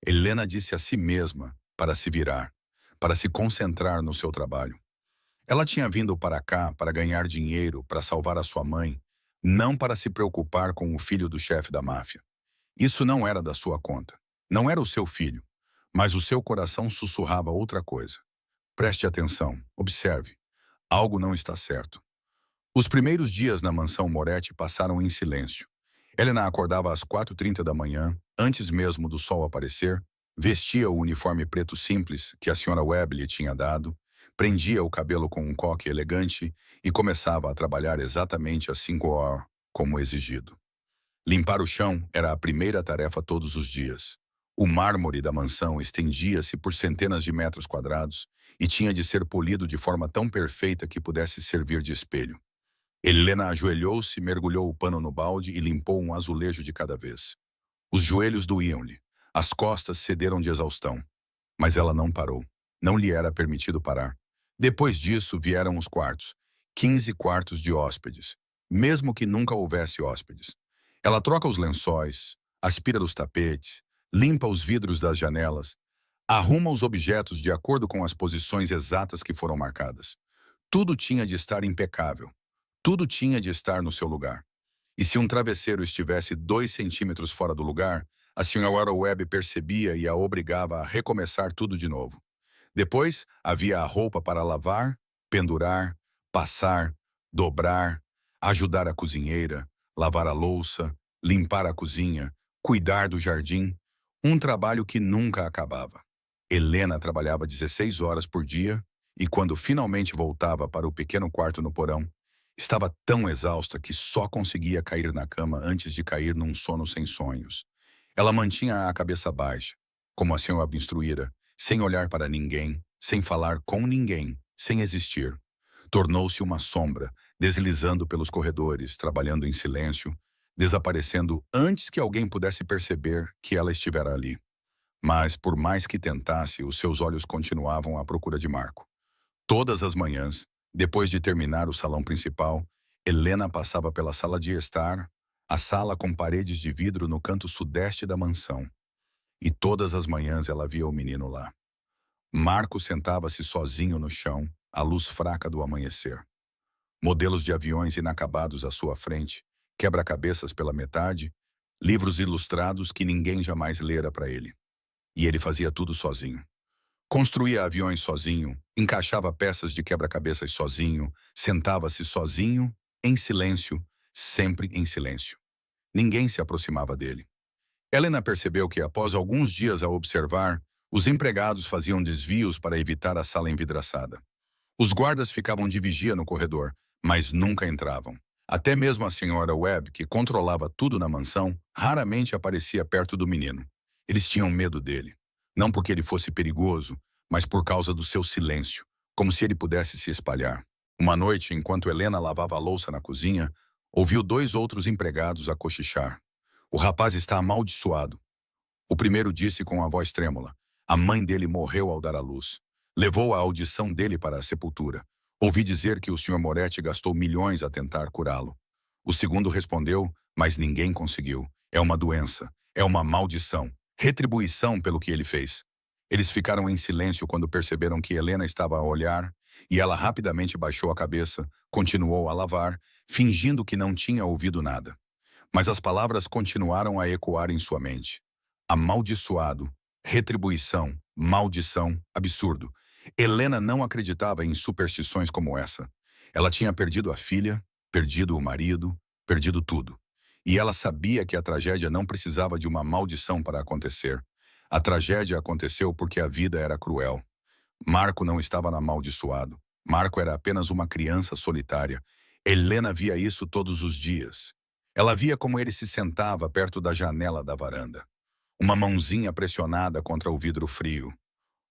Helena disse a si mesma para se virar, para se concentrar no seu trabalho. Ela tinha vindo para cá para ganhar dinheiro, para salvar a sua mãe, não para se preocupar com o filho do chefe da máfia. Isso não era da sua conta. Não era o seu filho, mas o seu coração sussurrava outra coisa. Preste atenção, observe. Algo não está certo. Os primeiros dias na mansão Moretti passaram em silêncio. Helena acordava às 4h30 da manhã, antes mesmo do sol aparecer, vestia o uniforme preto simples que a senhora Webb lhe tinha dado, prendia o cabelo com um coque elegante e começava a trabalhar exatamente às 5 horas, como exigido. Limpar o chão era a primeira tarefa todos os dias. O mármore da mansão estendia-se por centenas de metros quadrados e tinha de ser polido de forma tão perfeita que pudesse servir de espelho. Helena ajoelhou-se, mergulhou o pano no balde e limpou um azulejo de cada vez. Os joelhos doíam-lhe, as costas cederam de exaustão. Mas ela não parou. Não lhe era permitido parar. Depois disso vieram os quartos. 15 quartos de hóspedes. Mesmo que nunca houvesse hóspedes. Ela troca os lençóis, aspira os tapetes, limpa os vidros das janelas, arruma os objetos de acordo com as posições exatas que foram marcadas. Tudo tinha de estar impecável. Tudo tinha de estar no seu lugar. E se um travesseiro estivesse 2 centímetros fora do lugar, a senhora Webb percebia e a obrigava a recomeçar tudo de novo. Depois, havia a roupa para lavar, pendurar, passar, dobrar, ajudar a cozinheira, lavar a louça, limpar a cozinha, cuidar do jardim, um trabalho que nunca acabava. Helena trabalhava 16 horas por dia e quando finalmente voltava para o pequeno quarto no porão, estava tão exausta que só conseguia cair na cama antes de cair num sono sem sonhos. Ela mantinha a cabeça baixa, como a senhora instruíra, sem olhar para ninguém, sem falar com ninguém, sem existir. Tornou-se uma sombra, deslizando pelos corredores, trabalhando em silêncio, desaparecendo antes que alguém pudesse perceber que ela estivera ali. Mas, por mais que tentasse, os seus olhos continuavam à procura de Marco. Todas as manhãs, depois de terminar o salão principal, Helena passava pela sala de estar, a sala com paredes de vidro no canto sudeste da mansão. E todas as manhãs ela via o menino lá. Marco sentava-se sozinho no chão, à luz fraca do amanhecer. Modelos de aviões inacabados à sua frente, quebra-cabeças pela metade, livros ilustrados que ninguém jamais lera para ele. E ele fazia tudo sozinho. Construía aviões sozinho, encaixava peças de quebra-cabeças sozinho, sentava-se sozinho, em silêncio, sempre em silêncio. Ninguém se aproximava dele. Helena percebeu que, após alguns dias a observar, os empregados faziam desvios para evitar a sala envidraçada. Os guardas ficavam de vigia no corredor, mas nunca entravam. Até mesmo a senhora Webb, que controlava tudo na mansão, raramente aparecia perto do menino. Eles tinham medo dele. Não porque ele fosse perigoso, mas por causa do seu silêncio, como se ele pudesse se espalhar. Uma noite, enquanto Helena lavava a louça na cozinha, ouviu 2 outros empregados a cochichar. O rapaz está amaldiçoado. O primeiro disse com a voz trêmula. A mãe dele morreu ao dar à luz. Levou a audição dele para a sepultura. Ouvi dizer que o Sr. Moretti gastou milhões a tentar curá-lo. O segundo respondeu, mas ninguém conseguiu. É uma doença. É uma maldição. Retribuição pelo que ele fez. Eles ficaram em silêncio quando perceberam que Helena estava a olhar, e ela rapidamente baixou a cabeça, continuou a lavar, fingindo que não tinha ouvido nada. Mas as palavras continuaram a ecoar em sua mente. Amaldiçoado, retribuição, maldição, absurdo. Helena não acreditava em superstições como essa. Ela tinha perdido a filha, perdido o marido, perdido tudo. E ela sabia que a tragédia não precisava de uma maldição para acontecer. A tragédia aconteceu porque a vida era cruel. Marco não estava amaldiçoado. Marco era apenas uma criança solitária. Helena via isso todos os dias. Ela via como ele se sentava perto da janela da varanda. Uma mãozinha pressionada contra o vidro frio.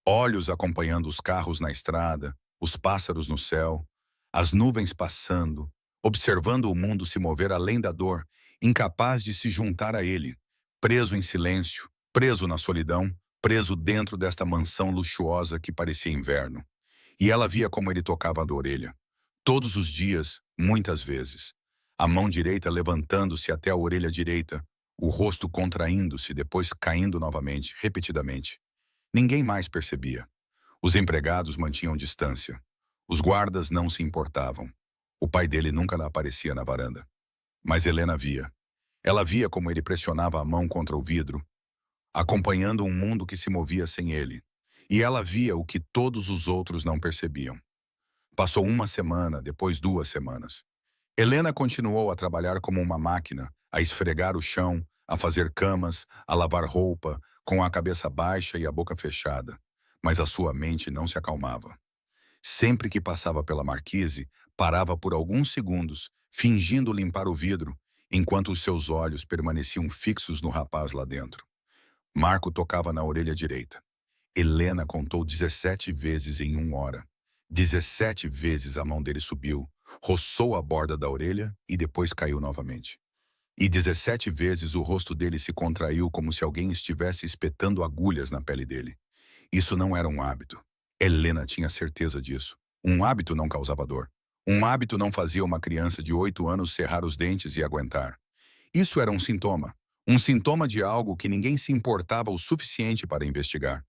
Olhos acompanhando os carros na estrada, os pássaros no céu, as nuvens passando, observando o mundo se mover além da dor, incapaz de se juntar a ele, preso em silêncio, preso na solidão, preso dentro desta mansão luxuosa que parecia inverno. E ela via como ele tocava a orelha. Todos os dias, muitas vezes. A mão direita levantando-se até a orelha direita, o rosto contraindo-se, depois caindo novamente, repetidamente. Ninguém mais percebia. Os empregados mantinham distância. Os guardas não se importavam. O pai dele nunca aparecia na varanda. Mas Helena via. Ela via como ele pressionava a mão contra o vidro, acompanhando um mundo que se movia sem ele. E ela via o que todos os outros não percebiam. Passou uma semana, depois 2 semanas. Helena continuou a trabalhar como uma máquina, a esfregar o chão, a fazer camas, a lavar roupa, com a cabeça baixa e a boca fechada. Mas a sua mente não se acalmava. Sempre que passava pela marquise, parava por alguns segundos, fingindo limpar o vidro, enquanto os seus olhos permaneciam fixos no rapaz lá dentro. Marco tocava na orelha direita. Helena contou 17 vezes em 1 hora. 17 vezes a mão dele subiu, roçou a borda da orelha e depois caiu novamente. E 17 vezes o rosto dele se contraiu como se alguém estivesse espetando agulhas na pele dele. Isso não era um hábito. Helena tinha certeza disso. Um hábito não causava dor. Um hábito não fazia uma criança de 8 anos cerrar os dentes e aguentar. Isso era um sintoma. Um sintoma de algo que ninguém se importava o suficiente para investigar.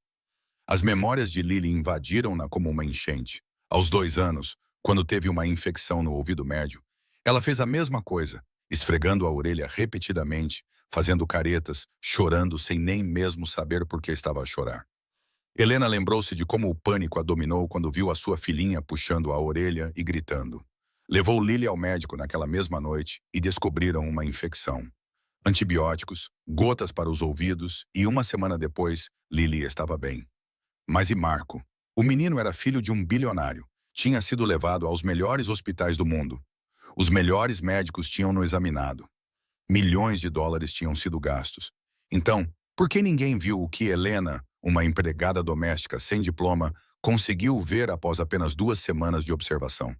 As memórias de Lily invadiram-na como uma enchente. Aos 2 anos, quando teve uma infecção no ouvido médio, ela fez a mesma coisa, esfregando a orelha repetidamente, fazendo caretas, chorando sem nem mesmo saber por que estava a chorar. Helena lembrou-se de como o pânico a dominou quando viu a sua filhinha puxando a orelha e gritando. Levou Lily ao médico naquela mesma noite e descobriram uma infecção. Antibióticos, gotas para os ouvidos e 1 semana depois, Lily estava bem. Mas e Marco? O menino era filho de um bilionário. Tinha sido levado aos melhores hospitais do mundo. Os melhores médicos tinham-no examinado. Milhões de dólares tinham sido gastos. Então, por que ninguém viu o que Helena, uma empregada doméstica sem diploma, conseguiu ver após apenas 2 semanas de observação?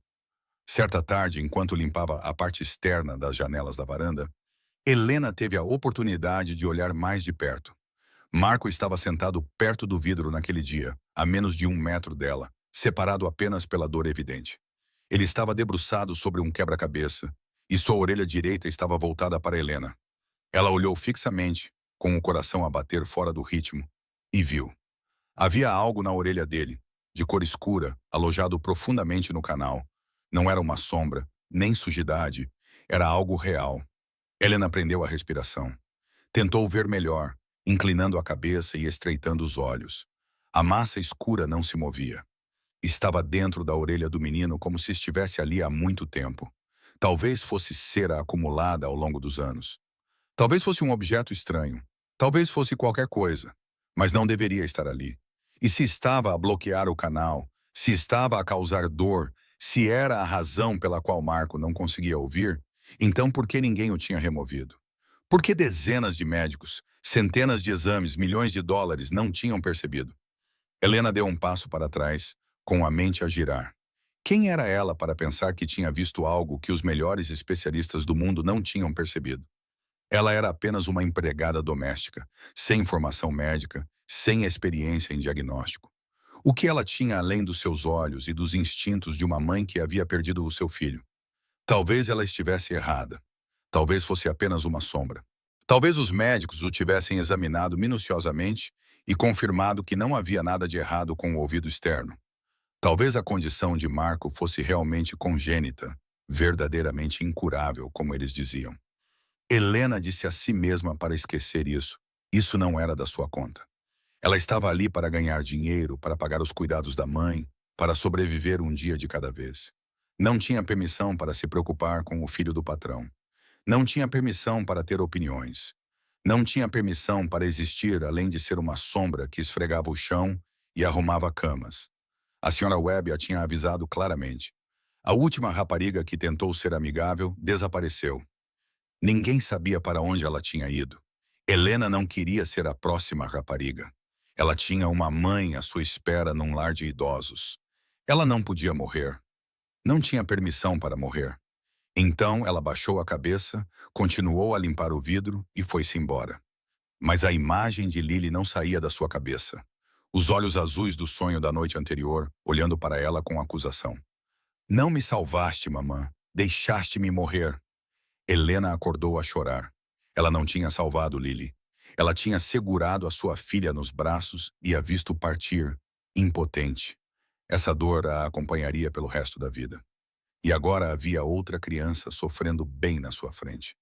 Certa tarde, enquanto limpava a parte externa das janelas da varanda, Helena teve a oportunidade de olhar mais de perto. Marco estava sentado perto do vidro naquele dia, a menos de 1 metro dela, separado apenas pela dor evidente. Ele estava debruçado sobre um quebra-cabeça, e sua orelha direita estava voltada para Helena. Ela olhou fixamente, com o coração a bater fora do ritmo, e viu. Havia algo na orelha dele, de cor escura, alojado profundamente no canal. Não era uma sombra, nem sujidade, era algo real. Helena prendeu a respiração. Tentou ver melhor, inclinando a cabeça e estreitando os olhos. A massa escura não se movia. Estava dentro da orelha do menino como se estivesse ali há muito tempo. Talvez fosse cera acumulada ao longo dos anos. Talvez fosse um objeto estranho. Talvez fosse qualquer coisa. Mas não deveria estar ali. E se estava a bloquear o canal, se estava a causar dor, se era a razão pela qual Marco não conseguia ouvir, então por que ninguém o tinha removido? Por que dezenas de médicos, centenas de exames, milhões de dólares não tinham percebido? Helena deu um passo para trás, com a mente a girar. Quem era ela para pensar que tinha visto algo que os melhores especialistas do mundo não tinham percebido? Ela era apenas uma empregada doméstica, sem formação médica, sem experiência em diagnóstico. O que ela tinha além dos seus olhos e dos instintos de uma mãe que havia perdido o seu filho? Talvez ela estivesse errada. Talvez fosse apenas uma sombra. Talvez os médicos o tivessem examinado minuciosamente e confirmado que não havia nada de errado com o ouvido externo. Talvez a condição de Marco fosse realmente congênita, verdadeiramente incurável, como eles diziam. Helena disse a si mesma para esquecer isso. Isso não era da sua conta. Ela estava ali para ganhar dinheiro, para pagar os cuidados da mãe, para sobreviver um dia de cada vez. Não tinha permissão para se preocupar com o filho do patrão. Não tinha permissão para ter opiniões. Não tinha permissão para existir além de ser uma sombra que esfregava o chão e arrumava camas. A senhora Webb a tinha avisado claramente. A última rapariga que tentou ser amigável desapareceu. Ninguém sabia para onde ela tinha ido. Helena não queria ser a próxima rapariga. Ela tinha uma mãe à sua espera num lar de idosos. Ela não podia morrer. Não tinha permissão para morrer. Então ela baixou a cabeça, continuou a limpar o vidro e foi-se embora. Mas a imagem de Lily não saía da sua cabeça. Os olhos azuis do sonho da noite anterior, olhando para ela com acusação. Não me salvaste, mamã. Deixaste-me morrer. Helena acordou a chorar. Ela não tinha salvado Lily. Ela tinha segurado a sua filha nos braços e a visto partir, impotente. Essa dor a acompanharia pelo resto da vida. E agora havia outra criança sofrendo bem na sua frente.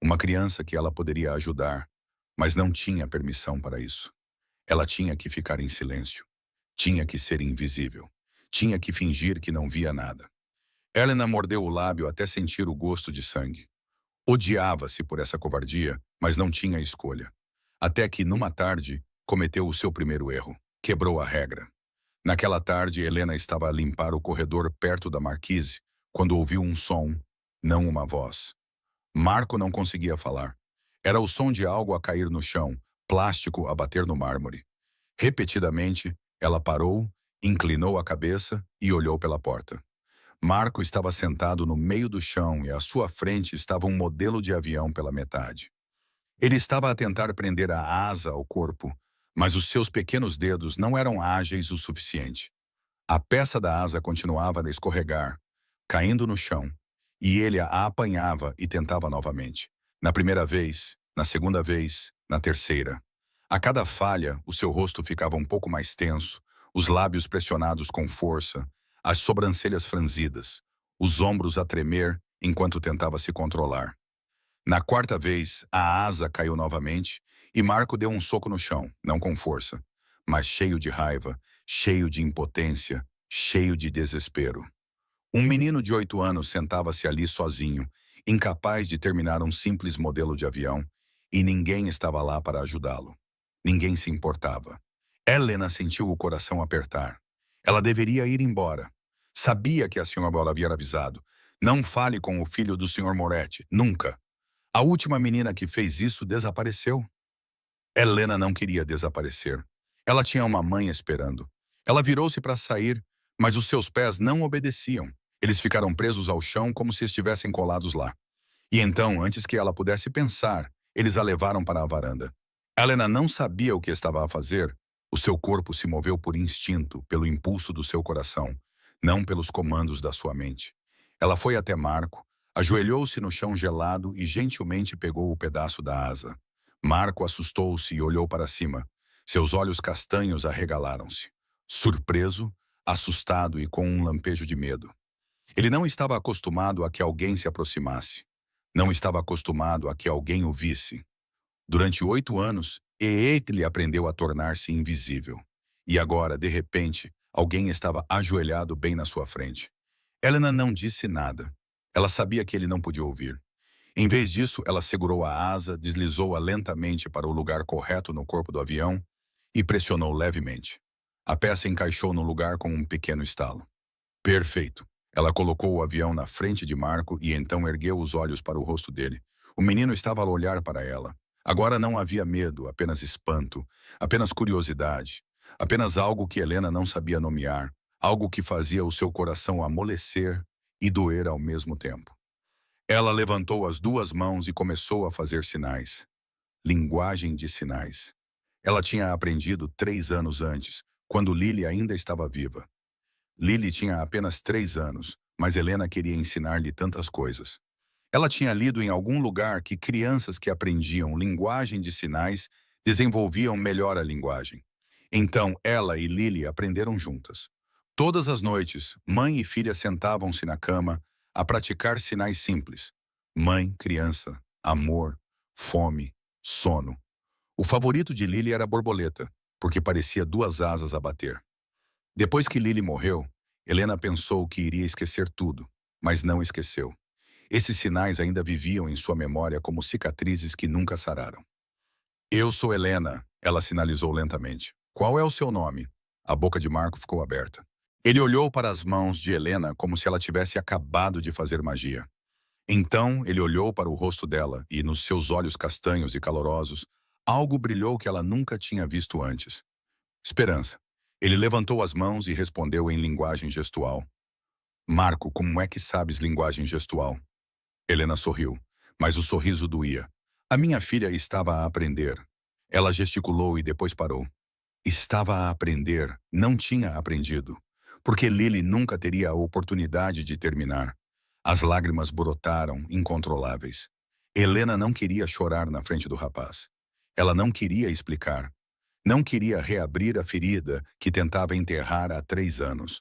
Uma criança que ela poderia ajudar, mas não tinha permissão para isso. Ela tinha que ficar em silêncio. Tinha que ser invisível. Tinha que fingir que não via nada. Helena mordeu o lábio até sentir o gosto de sangue. Odiava-se por essa covardia, mas não tinha escolha. Até que, numa tarde, cometeu o seu primeiro erro. Quebrou a regra. Naquela tarde, Helena estava a limpar o corredor perto da marquise, quando ouviu um som, não uma voz. Marco não conseguia falar. Era o som de algo a cair no chão, plástico a bater no mármore. Repetidamente, ela parou, inclinou a cabeça e olhou pela porta. Marco estava sentado no meio do chão e à sua frente estava um modelo de avião pela metade. Ele estava a tentar prender a asa ao corpo, mas os seus pequenos dedos não eram ágeis o suficiente. A peça da asa continuava a escorregar, caindo no chão, e ele a apanhava e tentava novamente. Na primeira vez, na segunda vez, na terceira. A cada falha, o seu rosto ficava um pouco mais tenso, os lábios pressionados com força, as sobrancelhas franzidas, os ombros a tremer enquanto tentava se controlar. Na quarta vez, a asa caiu novamente e Marco deu um soco no chão, não com força, mas cheio de raiva, cheio de impotência, cheio de desespero. Um menino de 8 anos sentava-se ali sozinho, incapaz de terminar um simples modelo de avião, e ninguém estava lá para ajudá-lo. Ninguém se importava. Helena sentiu o coração apertar. Ela deveria ir embora. Sabia que a senhora Bola havia avisado. Não fale com o filho do senhor Moretti, nunca. A última menina que fez isso desapareceu. Helena não queria desaparecer. Ela tinha uma mãe esperando. Ela virou-se para sair, mas os seus pés não obedeciam. Eles ficaram presos ao chão como se estivessem colados lá. E então, antes que ela pudesse pensar, eles a levaram para a varanda. Helena não sabia o que estava a fazer. O seu corpo se moveu por instinto, pelo impulso do seu coração, não pelos comandos da sua mente. Ela foi até Marco, ajoelhou-se no chão gelado e gentilmente pegou o pedaço da asa. Marco assustou-se e olhou para cima. Seus olhos castanhos arregalaram-se. Surpreso, assustado e com um lampejo de medo. Ele não estava acostumado a que alguém se aproximasse. Não estava acostumado a que alguém o visse. Durante 8 anos, ele aprendeu a tornar-se invisível. E agora, de repente, alguém estava ajoelhado bem na sua frente. Helena não disse nada. Ela sabia que ele não podia ouvir. Em vez disso, ela segurou a asa, deslizou-a lentamente para o lugar correto no corpo do avião e pressionou levemente. A peça encaixou no lugar com um pequeno estalo. Perfeito. Ela colocou o avião na frente de Marco e então ergueu os olhos para o rosto dele. O menino estava a olhar para ela. Agora não havia medo, apenas espanto, apenas curiosidade, apenas algo que Helena não sabia nomear, algo que fazia o seu coração amolecer e doer ao mesmo tempo. Ela levantou as 2 mãos e começou a fazer sinais. Linguagem de sinais. Ela tinha aprendido 3 anos antes, quando Lily ainda estava viva. Lily tinha apenas 3 anos, mas Helena queria ensinar-lhe tantas coisas. Ela tinha lido em algum lugar que crianças que aprendiam linguagem de sinais desenvolviam melhor a linguagem. Então, ela e Lily aprenderam juntas. Todas as noites, mãe e filha sentavam-se na cama a praticar sinais simples. Mãe, criança, amor, fome, sono. O favorito de Lily era a borboleta, porque parecia duas asas a bater. Depois que Lily morreu, Helena pensou que iria esquecer tudo, mas não esqueceu. Esses sinais ainda viviam em sua memória como cicatrizes que nunca sararam. Eu sou Helena, ela sinalizou lentamente. Qual é o seu nome? A boca de Marco ficou aberta. Ele olhou para as mãos de Helena como se ela tivesse acabado de fazer magia. Então, ele olhou para o rosto dela e, nos seus olhos castanhos e calorosos, algo brilhou que ela nunca tinha visto antes. Esperança. Ele levantou as mãos e respondeu em linguagem gestual. Marco, como é que sabes linguagem gestual? Helena sorriu, mas o sorriso doía. A minha filha estava a aprender. Ela gesticulou e depois parou. Estava a aprender, não tinha aprendido. Porque Lily nunca teria a oportunidade de terminar. As lágrimas brotaram, incontroláveis. Helena não queria chorar na frente do rapaz. Ela não queria explicar. Não queria reabrir a ferida que tentava enterrar há 3 anos.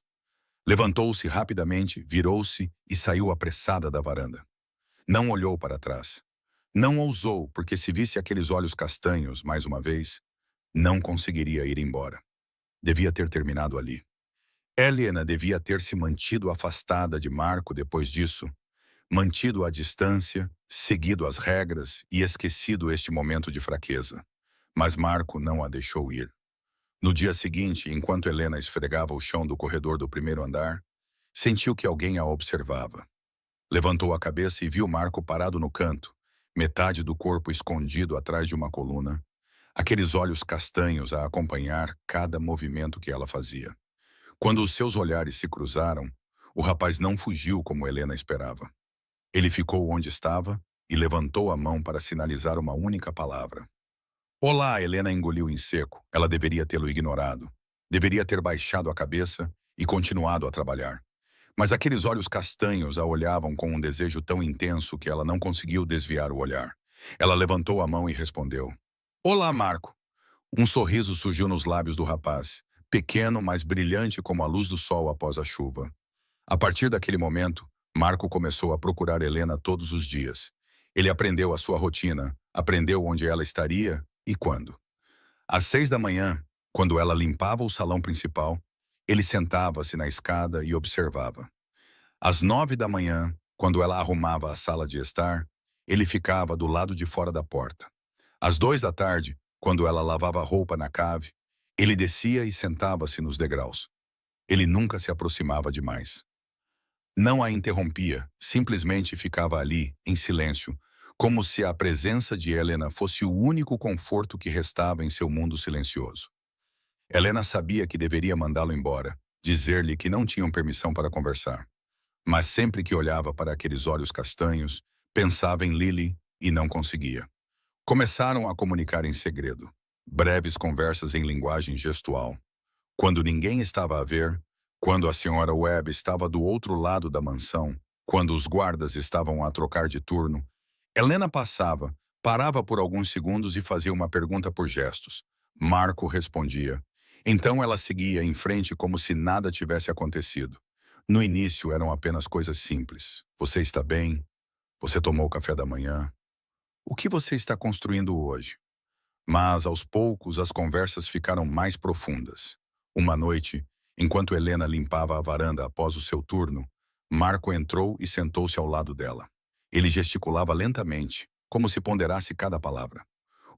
Levantou-se rapidamente, virou-se e saiu apressada da varanda. Não olhou para trás. Não ousou, porque se visse aqueles olhos castanhos mais uma vez, não conseguiria ir embora. Devia ter terminado ali. Helena devia ter se mantido afastada de Marco depois disso, mantido a distância, seguido as regras e esquecido este momento de fraqueza. Mas Marco não a deixou ir. No dia seguinte, enquanto Helena esfregava o chão do corredor do primeiro andar, sentiu que alguém a observava. Levantou a cabeça e viu Marco parado no canto, metade do corpo escondido atrás de uma coluna, aqueles olhos castanhos a acompanhar cada movimento que ela fazia. Quando os seus olhares se cruzaram, o rapaz não fugiu como Helena esperava. Ele ficou onde estava e levantou a mão para sinalizar uma única palavra. Olá, Helena engoliu em seco. Ela deveria tê-lo ignorado. Deveria ter baixado a cabeça e continuado a trabalhar. Mas aqueles olhos castanhos a olhavam com um desejo tão intenso que ela não conseguiu desviar o olhar. Ela levantou a mão e respondeu. Olá, Marco. Um sorriso surgiu nos lábios do rapaz, pequeno, mas brilhante como a luz do sol após a chuva. A partir daquele momento, Marco começou a procurar Helena todos os dias. Ele aprendeu a sua rotina, aprendeu onde ela estaria e quando. Às 6 da manhã, quando ela limpava o salão principal, ele sentava-se na escada e observava. Às 9 da manhã, quando ela arrumava a sala de estar, ele ficava do lado de fora da porta. Às 2 da tarde, quando ela lavava roupa na cave, ele descia e sentava-se nos degraus. Ele nunca se aproximava demais. Não a interrompia, simplesmente ficava ali, em silêncio, como se a presença de Helena fosse o único conforto que restava em seu mundo silencioso. Helena sabia que deveria mandá-lo embora, dizer-lhe que não tinham permissão para conversar. Mas sempre que olhava para aqueles olhos castanhos, pensava em Lily e não conseguia. Começaram a comunicar em segredo, breves conversas em linguagem gestual. Quando ninguém estava a ver, quando a senhora Webb estava do outro lado da mansão, quando os guardas estavam a trocar de turno, Helena passava, parava por alguns segundos e fazia uma pergunta por gestos. Marco respondia. Então ela seguia em frente como se nada tivesse acontecido. No início eram apenas coisas simples. Você está bem? Você tomou café da manhã? O que você está construindo hoje? Mas, aos poucos, as conversas ficaram mais profundas. Uma noite, enquanto Helena limpava a varanda após o seu turno, Marco entrou e sentou-se ao lado dela. Ele gesticulava lentamente, como se ponderasse cada palavra.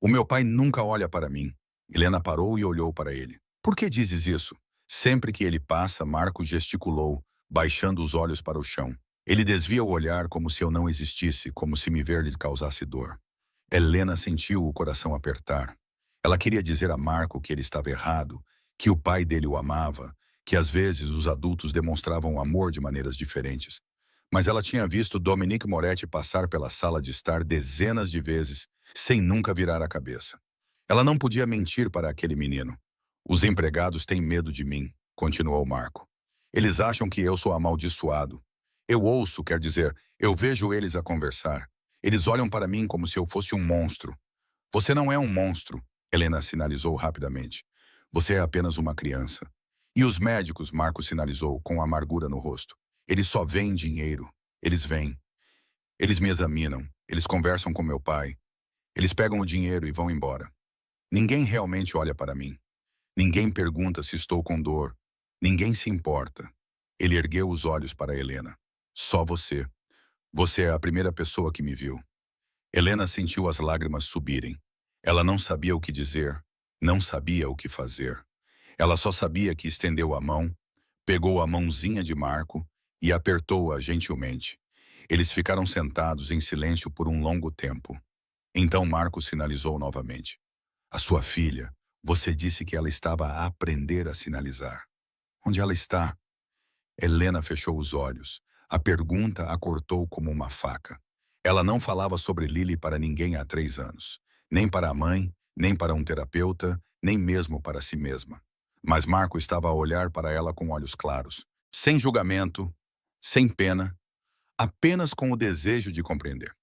O meu pai nunca olha para mim. Helena parou e olhou para ele. Por que dizes isso? Sempre que ele passa, Marco gesticulou, baixando os olhos para o chão. Ele desvia o olhar como se eu não existisse, como se me ver lhe causasse dor. Helena sentiu o coração apertar. Ela queria dizer a Marco que ele estava errado, que o pai dele o amava, que às vezes os adultos demonstravam amor de maneiras diferentes. Mas ela tinha visto Dominique Moretti passar pela sala de estar dezenas de vezes, sem nunca virar a cabeça. Ela não podia mentir para aquele menino. Os empregados têm medo de mim, continuou Marco. Eles acham que eu sou amaldiçoado. Eu ouço, quer dizer, eu vejo eles a conversar. Eles olham para mim como se eu fosse um monstro. Você não é um monstro, Helena sinalizou rapidamente. Você é apenas uma criança. E os médicos, Marco sinalizou, com amargura no rosto. Eles só veem dinheiro. Eles veem. Eles me examinam, eles conversam com meu pai, eles pegam o dinheiro e vão embora. Ninguém realmente olha para mim. Ninguém pergunta se estou com dor. Ninguém se importa. Ele ergueu os olhos para Helena. Só você. Você é a primeira pessoa que me viu. Helena sentiu as lágrimas subirem. Ela não sabia o que dizer, não sabia o que fazer. Ela só sabia que estendeu a mão, pegou a mãozinha de Marco e apertou-a gentilmente. Eles ficaram sentados em silêncio por um longo tempo. Então Marco sinalizou novamente. A sua filha, você disse que ela estava a aprender a sinalizar. Onde ela está? Helena fechou os olhos. A pergunta a cortou como uma faca. Ela não falava sobre Lily para ninguém há 3 anos. Nem para a mãe, nem para um terapeuta, nem mesmo para si mesma. Mas Marco estava a olhar para ela com olhos claros, sem julgamento, sem pena, apenas com o desejo de compreender.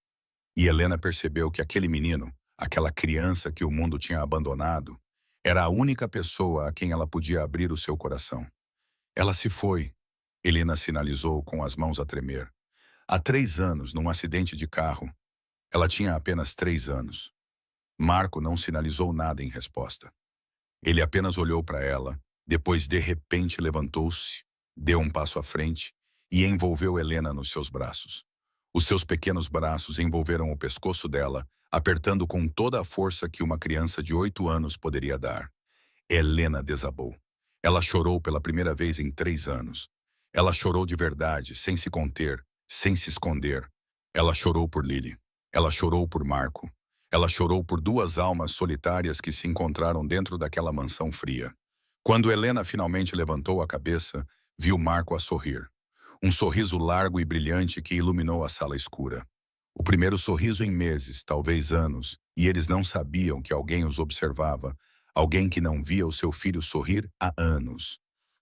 E Helena percebeu que aquele menino, aquela criança que o mundo tinha abandonado, era a única pessoa a quem ela podia abrir o seu coração. Ela se foi, Helena sinalizou com as mãos a tremer. Há 3 anos, num acidente de carro. Ela tinha apenas 3 anos. Marco não sinalizou nada em resposta. Ele apenas olhou para ela, depois de repente levantou-se, deu um passo à frente e envolveu Helena nos seus braços. Os seus pequenos braços envolveram o pescoço dela, apertando com toda a força que uma criança de 8 anos poderia dar. Helena desabou. Ela chorou pela primeira vez em 3 anos. Ela chorou de verdade, sem se conter, sem se esconder. Ela chorou por Lily. Ela chorou por Marco. Ela chorou por duas almas solitárias que se encontraram dentro daquela mansão fria. Quando Helena finalmente levantou a cabeça, viu Marco a sorrir. Um sorriso largo e brilhante que iluminou a sala escura. O primeiro sorriso em meses, talvez anos, e eles não sabiam que alguém os observava, alguém que não via o seu filho sorrir há anos.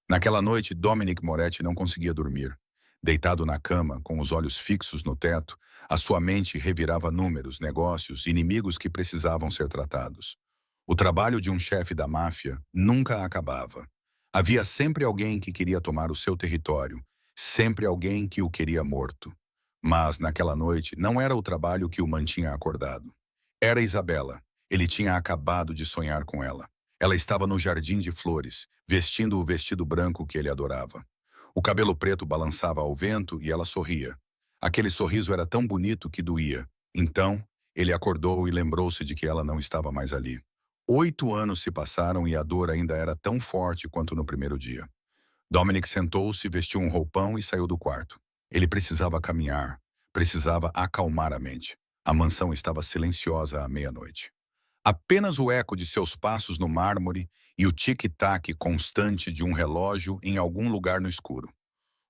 Naquela noite, Dominic Moretti não conseguia dormir. Deitado na cama, com os olhos fixos no teto, a sua mente revirava números, negócios, inimigos que precisavam ser tratados. O trabalho de um chefe da máfia nunca acabava. Havia sempre alguém que queria tomar o seu território, sempre alguém que o queria morto. Mas, naquela noite, não era o trabalho que o mantinha acordado. Era Isabela. Ele tinha acabado de sonhar com ela. Ela estava no jardim de flores, vestindo o vestido branco que ele adorava. O cabelo preto balançava ao vento e ela sorria. Aquele sorriso era tão bonito que doía. Então, ele acordou e lembrou-se de que ela não estava mais ali. 8 anos se passaram e a dor ainda era tão forte quanto no primeiro dia. Dominic sentou-se, vestiu um roupão e saiu do quarto. Ele precisava caminhar, precisava acalmar a mente. A mansão estava silenciosa à meia-noite. Apenas o eco de seus passos no mármore e o tic-tac constante de um relógio em algum lugar no escuro.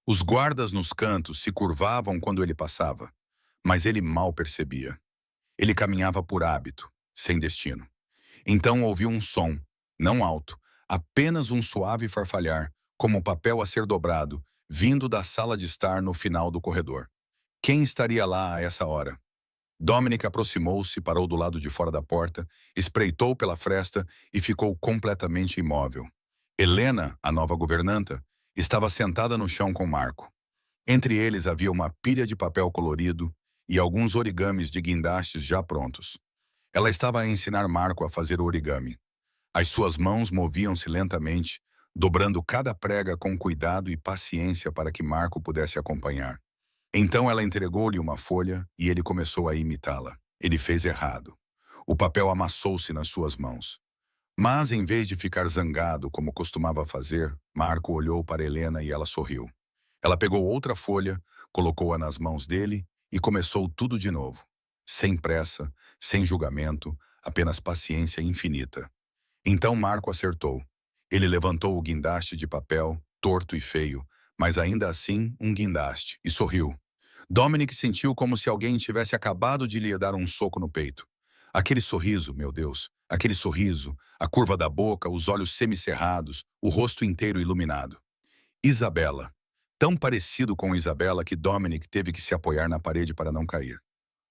Os guardas nos cantos se curvavam quando ele passava, mas ele mal percebia. Ele caminhava por hábito, sem destino. Então ouviu um som, não alto, apenas um suave farfalhar, como papel a ser dobrado, vindo da sala de estar no final do corredor. Quem estaria lá a essa hora? Dominic aproximou-se, parou do lado de fora da porta, espreitou pela fresta e ficou completamente imóvel. Helena, a nova governanta, estava sentada no chão com Marco. Entre eles havia uma pilha de papel colorido e alguns origamis de guindastes já prontos. Ela estava a ensinar Marco a fazer o origami. As suas mãos moviam-se lentamente, dobrando cada prega com cuidado e paciência para que Marco pudesse acompanhar. Então ela entregou-lhe uma folha e ele começou a imitá-la. Ele fez errado. O papel amassou-se nas suas mãos. Mas, em vez de ficar zangado como costumava fazer, Marco olhou para Helena e ela sorriu. Ela pegou outra folha, colocou-a nas mãos dele e começou tudo de novo. Sem pressa, sem julgamento, apenas paciência infinita. Então Marco acertou. Ele levantou o guindaste de papel, torto e feio, mas ainda assim um guindaste, e sorriu. Dominic sentiu como se alguém tivesse acabado de lhe dar um soco no peito. Aquele sorriso, meu Deus, aquele sorriso, a curva da boca, os olhos semicerrados, o rosto inteiro iluminado. Isabela. Tão parecido com Isabela que Dominic teve que se apoiar na parede para não cair.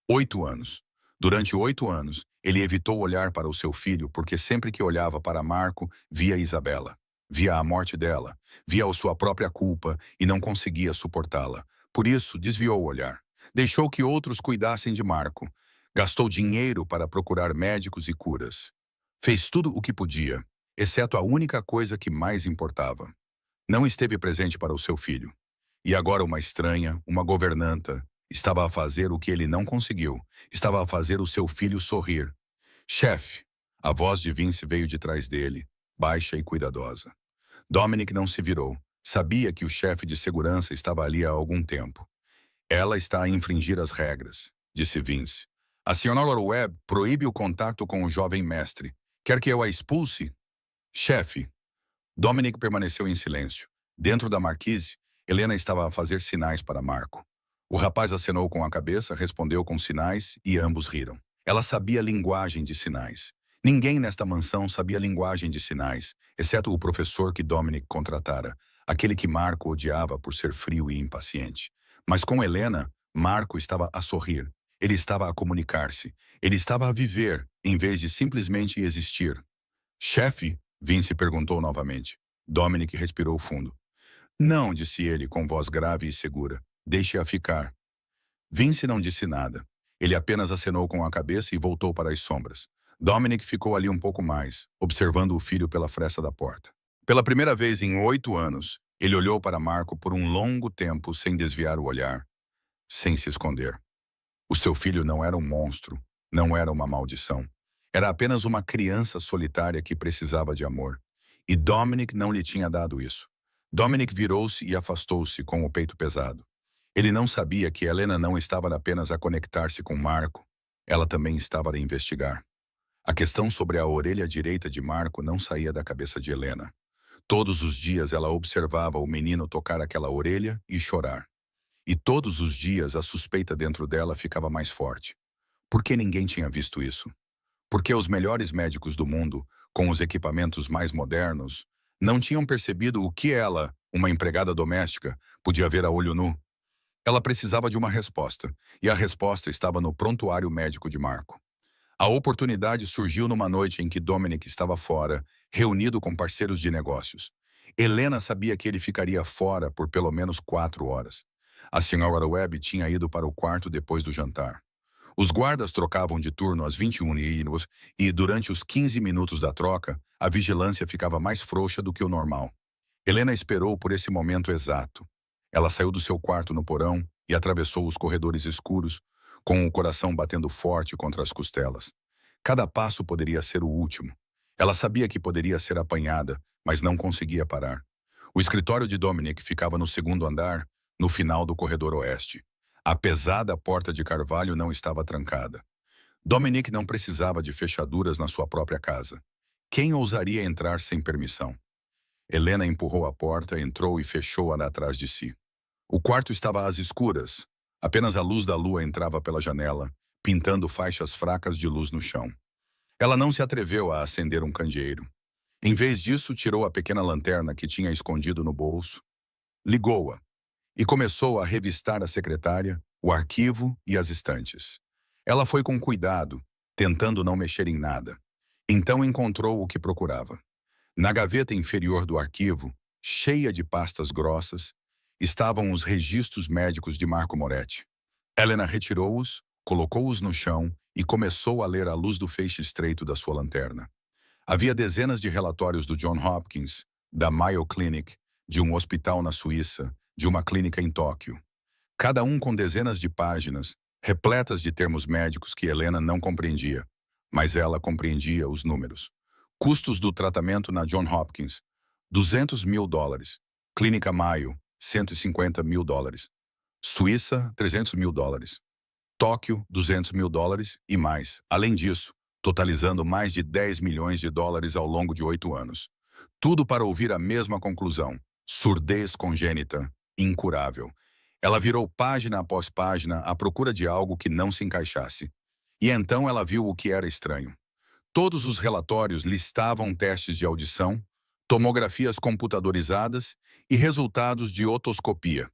8 anos. Durante 8 anos, ele evitou olhar para o seu filho porque sempre que olhava para Marco, via Isabela. Via a morte dela, via a sua própria culpa e não conseguia suportá-la. Por isso, desviou o olhar. Deixou que outros cuidassem de Marco. Gastou dinheiro para procurar médicos e curas. Fez tudo o que podia, exceto a única coisa que mais importava. Não esteve presente para o seu filho. E agora uma estranha, uma governanta, estava a fazer o que ele não conseguiu. Estava a fazer o seu filho sorrir. Chefe, a voz de Vince veio de trás dele, baixa e cuidadosa. Dominic não se virou. Sabia que o chefe de segurança estava ali há algum tempo. Ela está a infringir as regras, disse Vince. A senhora Webb proíbe o contato com o jovem mestre. Quer que eu a expulse? Chefe. Dominic permaneceu em silêncio. Dentro da marquise, Helena estava a fazer sinais para Marco. O rapaz acenou com a cabeça, respondeu com sinais e ambos riram. Ela sabia linguagem de sinais. Ninguém nesta mansão sabia linguagem de sinais, exceto o professor que Dominic contratara, aquele que Marco odiava por ser frio e impaciente. Mas com Helena, Marco estava a sorrir. Ele estava a comunicar-se. Ele estava a viver, em vez de simplesmente existir. Chefe? Vince perguntou novamente. Dominic respirou fundo. Não, disse ele com voz grave e segura. Deixe-a ficar. Vince não disse nada. Ele apenas acenou com a cabeça e voltou para as sombras. Dominic ficou ali um pouco mais, observando o filho pela fresta da porta. Pela primeira vez em 8 anos, ele olhou para Marco por um longo tempo sem desviar o olhar, sem se esconder. O seu filho não era um monstro, não era uma maldição. Era apenas uma criança solitária que precisava de amor. E Dominic não lhe tinha dado isso. Dominic virou-se e afastou-se com o peito pesado. Ele não sabia que Helena não estava apenas a conectar-se com Marco. Ela também estava a investigar. A questão sobre a orelha direita de Marco não saía da cabeça de Helena. Todos os dias ela observava o menino tocar aquela orelha e chorar. E todos os dias a suspeita dentro dela ficava mais forte. Por que ninguém tinha visto isso? Porque os melhores médicos do mundo, com os equipamentos mais modernos, não tinham percebido o que ela, uma empregada doméstica, podia ver a olho nu. Ela precisava de uma resposta, e a resposta estava no prontuário médico de Marco. A oportunidade surgiu numa noite em que Dominic estava fora, reunido com parceiros de negócios. Helena sabia que ele ficaria fora por pelo menos 4 horas. A senhora Webb tinha ido para o quarto depois do jantar. Os guardas trocavam de turno às 21 e, durante os 15 minutos da troca, a vigilância ficava mais frouxa do que o normal. Helena esperou por esse momento exato. Ela saiu do seu quarto no porão e atravessou os corredores escuros, com o coração batendo forte contra as costelas. Cada passo poderia ser o último. Ela sabia que poderia ser apanhada, mas não conseguia parar. O escritório de Dominic ficava no segundo andar, no final do corredor oeste. A pesada porta de carvalho não estava trancada. Dominic não precisava de fechaduras na sua própria casa. Quem ousaria entrar sem permissão? Helena empurrou a porta, entrou e fechou-a atrás de si. O quarto estava às escuras. Apenas a luz da lua entrava pela janela, pintando faixas fracas de luz no chão. Ela não se atreveu a acender um candeeiro. Em vez disso, tirou a pequena lanterna que tinha escondido no bolso, ligou-a e começou a revistar a secretária, o arquivo e as estantes. Ela foi com cuidado, tentando não mexer em nada. Então encontrou o que procurava. Na gaveta inferior do arquivo, cheia de pastas grossas, estavam os registros médicos de Marco Moretti. Helena retirou-os, colocou-os no chão e começou a ler à luz do feixe estreito da sua lanterna. Havia dezenas de relatórios do John Hopkins, da Mayo Clinic, de um hospital na Suíça, de uma clínica em Tóquio. Cada um com dezenas de páginas, repletas de termos médicos que Helena não compreendia, mas ela compreendia os números. Custos do tratamento na John Hopkins, $200 mil. Clínica Mayo, $150 mil. Suíça, $300 mil. Tóquio, $200 mil e mais. Além disso, totalizando mais de $10 milhões ao longo de 8 anos. Tudo para ouvir a mesma conclusão. Surdez congênita, incurável. Ela virou página após página à procura de algo que não se encaixasse. E então ela viu o que era estranho. Todos os relatórios listavam testes de audição, tomografias computadorizadas e resultados de otoscopia.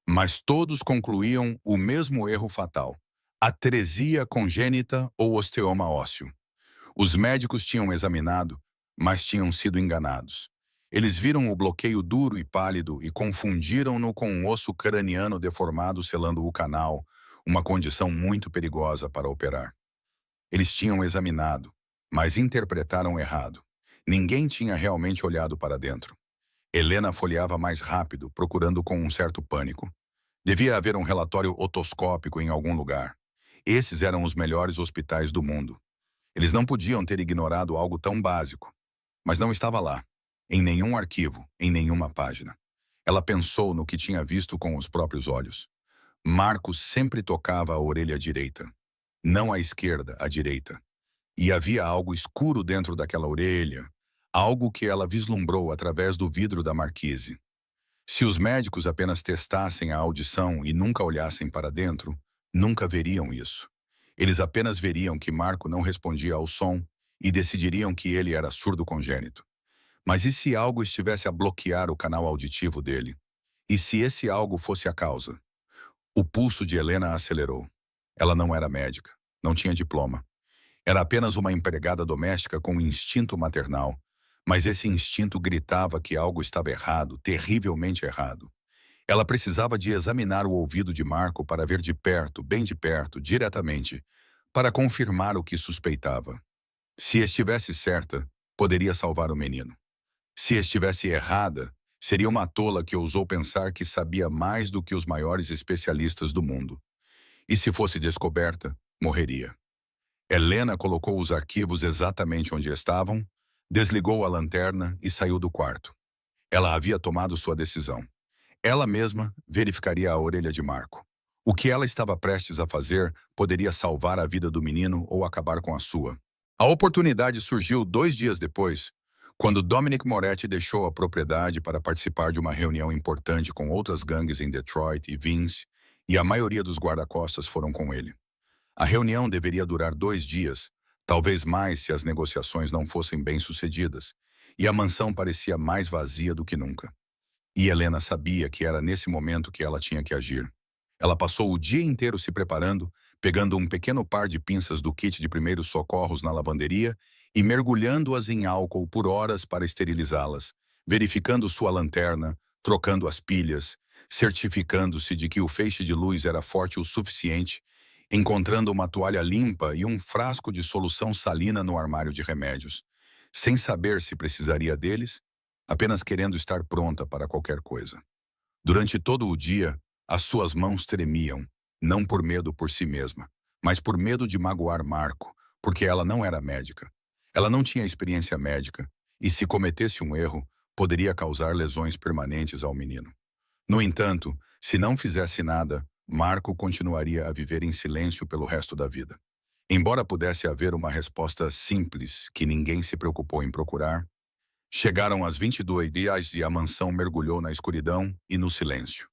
Mas todos concluíam o mesmo erro fatal: atresia congênita ou osteoma ósseo. Os médicos tinham examinado, mas tinham sido enganados. Eles viram o bloqueio duro e pálido e confundiram-no com um osso craniano deformado selando o canal, uma condição muito perigosa para operar. Eles tinham examinado, mas interpretaram errado. Ninguém tinha realmente olhado para dentro. Helena folheava mais rápido, procurando com um certo pânico. Devia haver um relatório otoscópico em algum lugar. Esses eram os melhores hospitais do mundo. Eles não podiam ter ignorado algo tão básico. Mas não estava lá, em nenhum arquivo, em nenhuma página. Ela pensou no que tinha visto com os próprios olhos. Marco sempre tocava a orelha direita. Não à esquerda, à direita. E havia algo escuro dentro daquela orelha, algo que ela vislumbrou através do vidro da marquise. Se os médicos apenas testassem a audição e nunca olhassem para dentro, nunca veriam isso. Eles apenas veriam que Marco não respondia ao som e decidiriam que ele era surdo congênito. Mas e se algo estivesse a bloquear o canal auditivo dele? E se esse algo fosse a causa? O pulso de Helena acelerou. Ela não era médica, não tinha diploma. Era apenas uma empregada doméstica com um instinto maternal, mas esse instinto gritava que algo estava errado, terrivelmente errado. Ela precisava de examinar o ouvido de Marco para ver de perto, bem de perto, diretamente, para confirmar o que suspeitava. Se estivesse certa, poderia salvar o menino. Se estivesse errada, seria uma tola que ousou pensar que sabia mais do que os maiores especialistas do mundo. E se fosse descoberta, morreria. Helena colocou os arquivos exatamente onde estavam, desligou a lanterna e saiu do quarto. Ela havia tomado sua decisão. Ela mesma verificaria a orelha de Marco. O que ela estava prestes a fazer poderia salvar a vida do menino ou acabar com a sua. A oportunidade surgiu 2 dias depois, quando Dominic Moretti deixou a propriedade para participar de uma reunião importante com outras gangues em Detroit e Vince, e a maioria dos guarda-costas foram com ele. A reunião deveria durar 2 dias, talvez mais se as negociações não fossem bem-sucedidas, e a mansão parecia mais vazia do que nunca. E Helena sabia que era nesse momento que ela tinha que agir. Ela passou o dia inteiro se preparando, pegando um pequeno par de pinças do kit de primeiros socorros na lavanderia e mergulhando-as em álcool por horas para esterilizá-las, verificando sua lanterna, trocando as pilhas, certificando-se de que o feixe de luz era forte o suficiente, encontrando uma toalha limpa e um frasco de solução salina no armário de remédios, sem saber se precisaria deles, apenas querendo estar pronta para qualquer coisa. Durante todo o dia, as suas mãos tremiam, não por medo por si mesma, mas por medo de magoar Marco, porque ela não era médica. Ela não tinha experiência médica, e se cometesse um erro, poderia causar lesões permanentes ao menino. No entanto, se não fizesse nada, Marco continuaria a viver em silêncio pelo resto da vida. Embora pudesse haver uma resposta simples que ninguém se preocupou em procurar, chegaram as 22 dias e a mansão mergulhou na escuridão e no silêncio.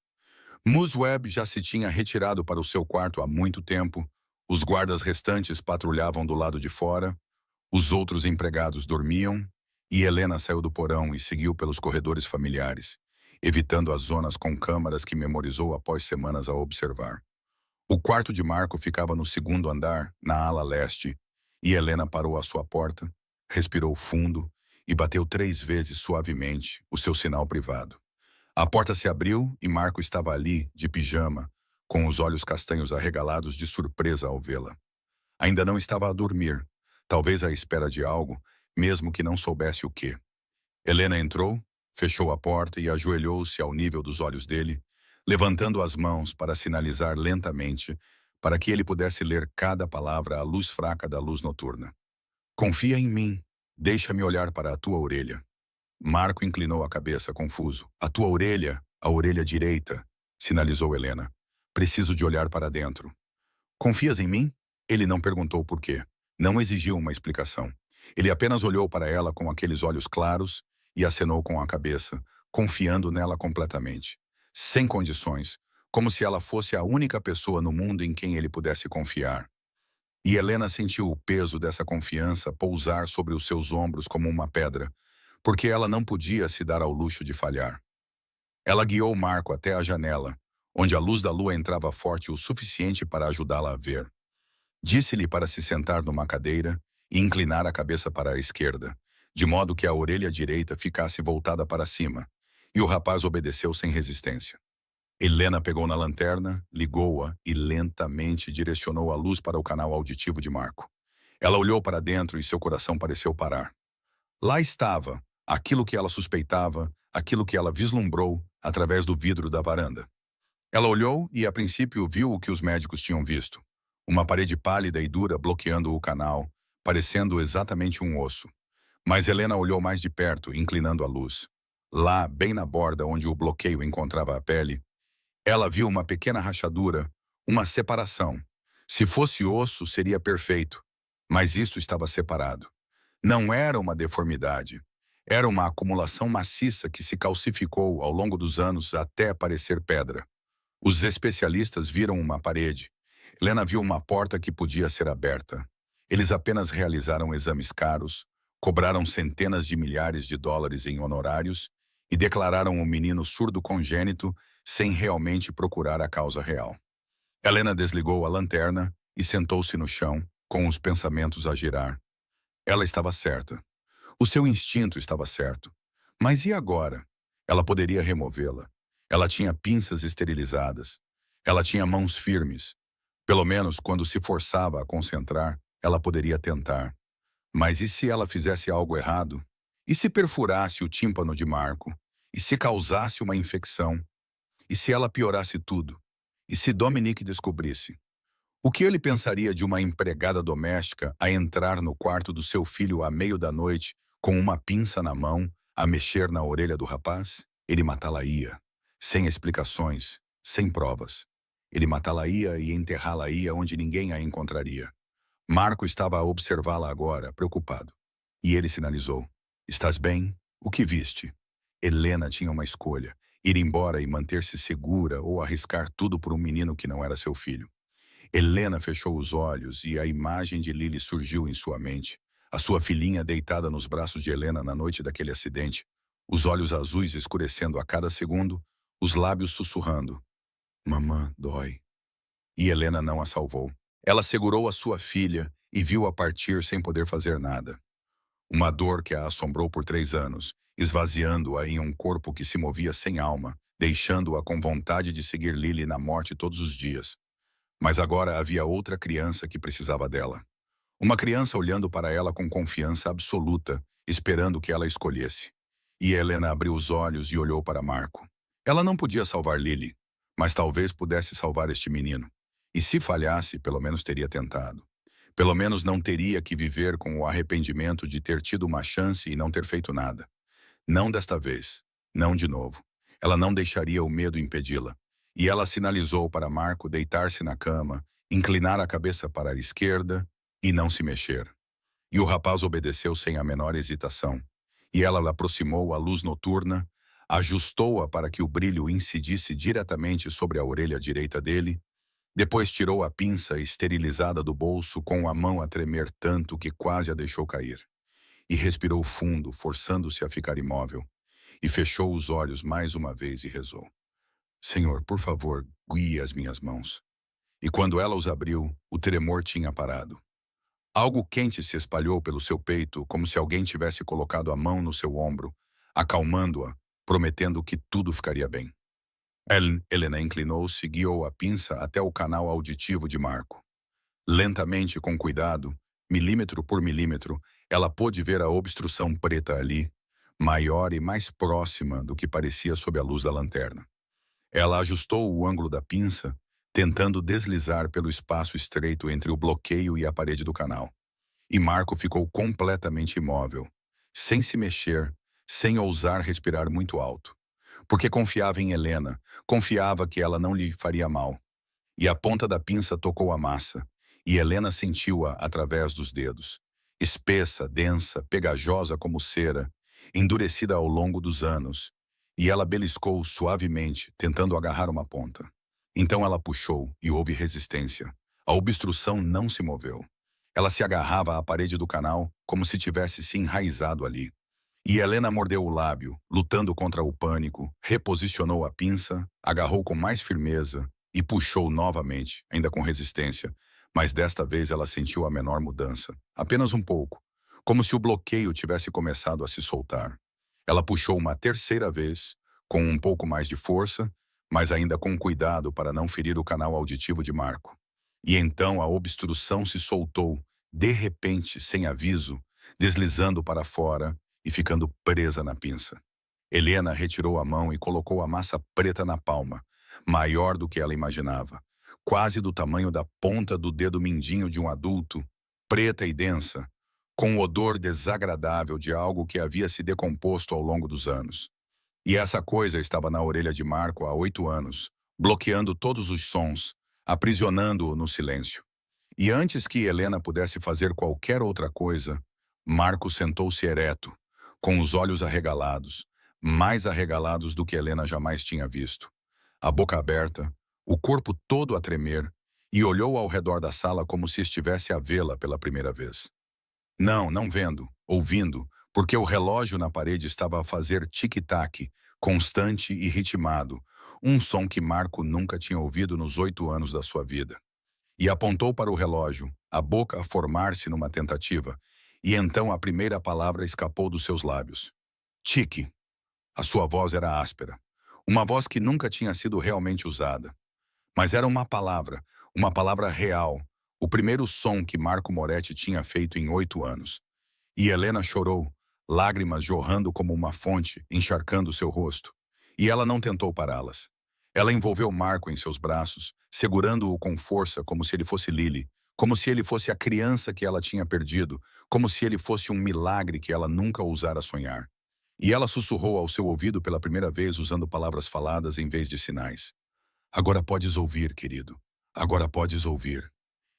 Musweb já se tinha retirado para o seu quarto há muito tempo, os guardas restantes patrulhavam do lado de fora, os outros empregados dormiam, e Helena saiu do porão e seguiu pelos corredores familiares, evitando as zonas com câmaras que memorizou após semanas a observar. O quarto de Marco ficava no segundo andar, na ala leste, e Helena parou à sua porta, respirou fundo e bateu 3 vezes suavemente o seu sinal privado. A porta se abriu e Marco estava ali, de pijama, com os olhos castanhos arregalados de surpresa ao vê-la. Ainda não estava a dormir, talvez à espera de algo, mesmo que não soubesse o quê. Helena entrou, fechou a porta e ajoelhou-se ao nível dos olhos dele, levantando as mãos para sinalizar lentamente, para que ele pudesse ler cada palavra à luz fraca da luz noturna. Confia em mim, deixa-me olhar para a tua orelha. Marco inclinou a cabeça, confuso. A tua orelha, a orelha direita, sinalizou Helena. Preciso de olhar para dentro. Confias em mim? Ele não perguntou por quê. Não exigiu uma explicação. Ele apenas olhou para ela com aqueles olhos claros e acenou com a cabeça, confiando nela completamente. Sem condições, como se ela fosse a única pessoa no mundo em quem ele pudesse confiar. E Helena sentiu o peso dessa confiança pousar sobre os seus ombros como uma pedra, porque ela não podia se dar ao luxo de falhar. Ela guiou Marco até a janela, onde a luz da lua entrava forte o suficiente para ajudá-la a ver. Disse-lhe para se sentar numa cadeira e inclinar a cabeça para a esquerda, de modo que a orelha direita ficasse voltada para cima, e o rapaz obedeceu sem resistência. Helena pegou na lanterna, ligou-a e lentamente direcionou a luz para o canal auditivo de Marco. Ela olhou para dentro e seu coração pareceu parar. Lá estava, aquilo que ela suspeitava, aquilo que ela vislumbrou através do vidro da varanda. Ela olhou e, a princípio, viu o que os médicos tinham visto. Uma parede pálida e dura bloqueando o canal, parecendo exatamente um osso. Mas Helena olhou mais de perto, inclinando a luz. Lá, bem na borda onde o bloqueio encontrava a pele, ela viu uma pequena rachadura, uma separação. Se fosse osso, seria perfeito. Mas isto estava separado. Não era uma deformidade. Era uma acumulação maciça que se calcificou ao longo dos anos até parecer pedra. Os especialistas viram uma parede. Helena viu uma porta que podia ser aberta. Eles apenas realizaram exames caros, cobraram centenas de milhares de dólares em honorários e declararam o menino surdo congênito sem realmente procurar a causa real. Helena desligou a lanterna e sentou-se no chão, com os pensamentos a girar. Ela estava certa. O seu instinto estava certo. Mas e agora? Ela poderia removê-la. Ela tinha pinças esterilizadas. Ela tinha mãos firmes. Pelo menos quando se forçava a concentrar, ela poderia tentar. Mas e se ela fizesse algo errado? E se perfurasse o tímpano de Marco? E se causasse uma infecção? E se ela piorasse tudo? E se Dominique descobrisse? O que ele pensaria de uma empregada doméstica a entrar no quarto do seu filho à meio da noite, com uma pinça na mão, a mexer na orelha do rapaz? Ele matá-la-ia, sem explicações, sem provas. Ele matá-la-ia e enterrá-la-ia onde ninguém a encontraria. Marco estava a observá-la agora, preocupado. E ele sinalizou. Estás bem? O que viste? Helena tinha uma escolha. Ir embora e manter-se segura ou arriscar tudo por um menino que não era seu filho. Helena fechou os olhos e a imagem de Lily surgiu em sua mente. A sua filhinha deitada nos braços de Helena na noite daquele acidente. Os olhos azuis escurecendo a cada segundo, os lábios sussurrando. Mamã, dói. E Helena não a salvou. Ela segurou a sua filha e viu-a partir sem poder fazer nada. Uma dor que a assombrou por 3 anos, esvaziando-a em um corpo que se movia sem alma, deixando-a com vontade de seguir Lily na morte todos os dias. Mas agora havia outra criança que precisava dela. Uma criança olhando para ela com confiança absoluta, esperando que ela escolhesse. E Helena abriu os olhos e olhou para Marco. Ela não podia salvar Lily, mas talvez pudesse salvar este menino. E se falhasse, pelo menos teria tentado. Pelo menos não teria que viver com o arrependimento de ter tido uma chance e não ter feito nada. Não desta vez. Não de novo. Ela não deixaria o medo impedi-la. E ela sinalizou para Marco deitar-se na cama, inclinar a cabeça para a esquerda e não se mexer. E o rapaz obedeceu sem a menor hesitação. E ela lhe aproximou a luz noturna, ajustou-a para que o brilho incidisse diretamente sobre a orelha direita dele, depois tirou a pinça esterilizada do bolso com a mão a tremer tanto que quase a deixou cair. E respirou fundo, forçando-se a ficar imóvel. E fechou os olhos mais uma vez e rezou. Senhor, por favor, guie as minhas mãos. E quando ela os abriu, o tremor tinha parado. Algo quente se espalhou pelo seu peito, como se alguém tivesse colocado a mão no seu ombro, acalmando-a, prometendo que tudo ficaria bem. Helena inclinou-se e guiou a pinça até o canal auditivo de Marco. Lentamente, com cuidado, milímetro por milímetro, ela pôde ver a obstrução preta ali, maior e mais próxima do que parecia sob a luz da lanterna. Ela ajustou o ângulo da pinça, tentando deslizar pelo espaço estreito entre o bloqueio e a parede do canal. E Marco ficou completamente imóvel, sem se mexer, sem ousar respirar muito alto. Porque confiava em Helena, confiava que ela não lhe faria mal. E a ponta da pinça tocou a massa, e Helena sentiu-a através dos dedos. Espessa, densa, pegajosa como cera, endurecida ao longo dos anos, e ela beliscou suavemente, tentando agarrar uma ponta. Então ela puxou e houve resistência. A obstrução não se moveu. Ela se agarrava à parede do canal como se tivesse se enraizado ali. E Helena mordeu o lábio, lutando contra o pânico, reposicionou a pinça, agarrou com mais firmeza e puxou novamente, ainda com resistência. Mas desta vez ela sentiu a menor mudança, apenas um pouco, como se o bloqueio tivesse começado a se soltar. Ela puxou uma terceira vez, com um pouco mais de força, mas ainda com cuidado para não ferir o canal auditivo de Marco. E então a obstrução se soltou, de repente, sem aviso, deslizando para fora e ficando presa na pinça. Helena retirou a mão e colocou a massa preta na palma, maior do que ela imaginava, quase do tamanho da ponta do dedo mindinho de um adulto, preta e densa, com o odor desagradável de algo que havia se decomposto ao longo dos anos. E essa coisa estava na orelha de Marco há 8 anos, bloqueando todos os sons, aprisionando-o no silêncio. E antes que Helena pudesse fazer qualquer outra coisa, Marco sentou-se ereto, com os olhos arregalados, mais arregalados do que Helena jamais tinha visto. A boca aberta, o corpo todo a tremer, e olhou ao redor da sala como se estivesse a vê-la pela primeira vez. Não, não vendo, ouvindo, porque o relógio na parede estava a fazer tic-tac, constante e ritmado, um som que Marco nunca tinha ouvido nos 8 anos da sua vida. E apontou para o relógio, a boca a formar-se numa tentativa, e então a primeira palavra escapou dos seus lábios. Tique. A sua voz era áspera, uma voz que nunca tinha sido realmente usada. Mas era uma palavra real, o primeiro som que Marco Moretti tinha feito em 8 anos. E Helena chorou, lágrimas jorrando como uma fonte, encharcando seu rosto. E ela não tentou pará-las. Ela envolveu Marco em seus braços, segurando-o com força como se ele fosse Lily, como se ele fosse a criança que ela tinha perdido, como se ele fosse um milagre que ela nunca ousara sonhar. E ela sussurrou ao seu ouvido pela primeira vez usando palavras faladas em vez de sinais. Agora podes ouvir, querido. Agora podes ouvir.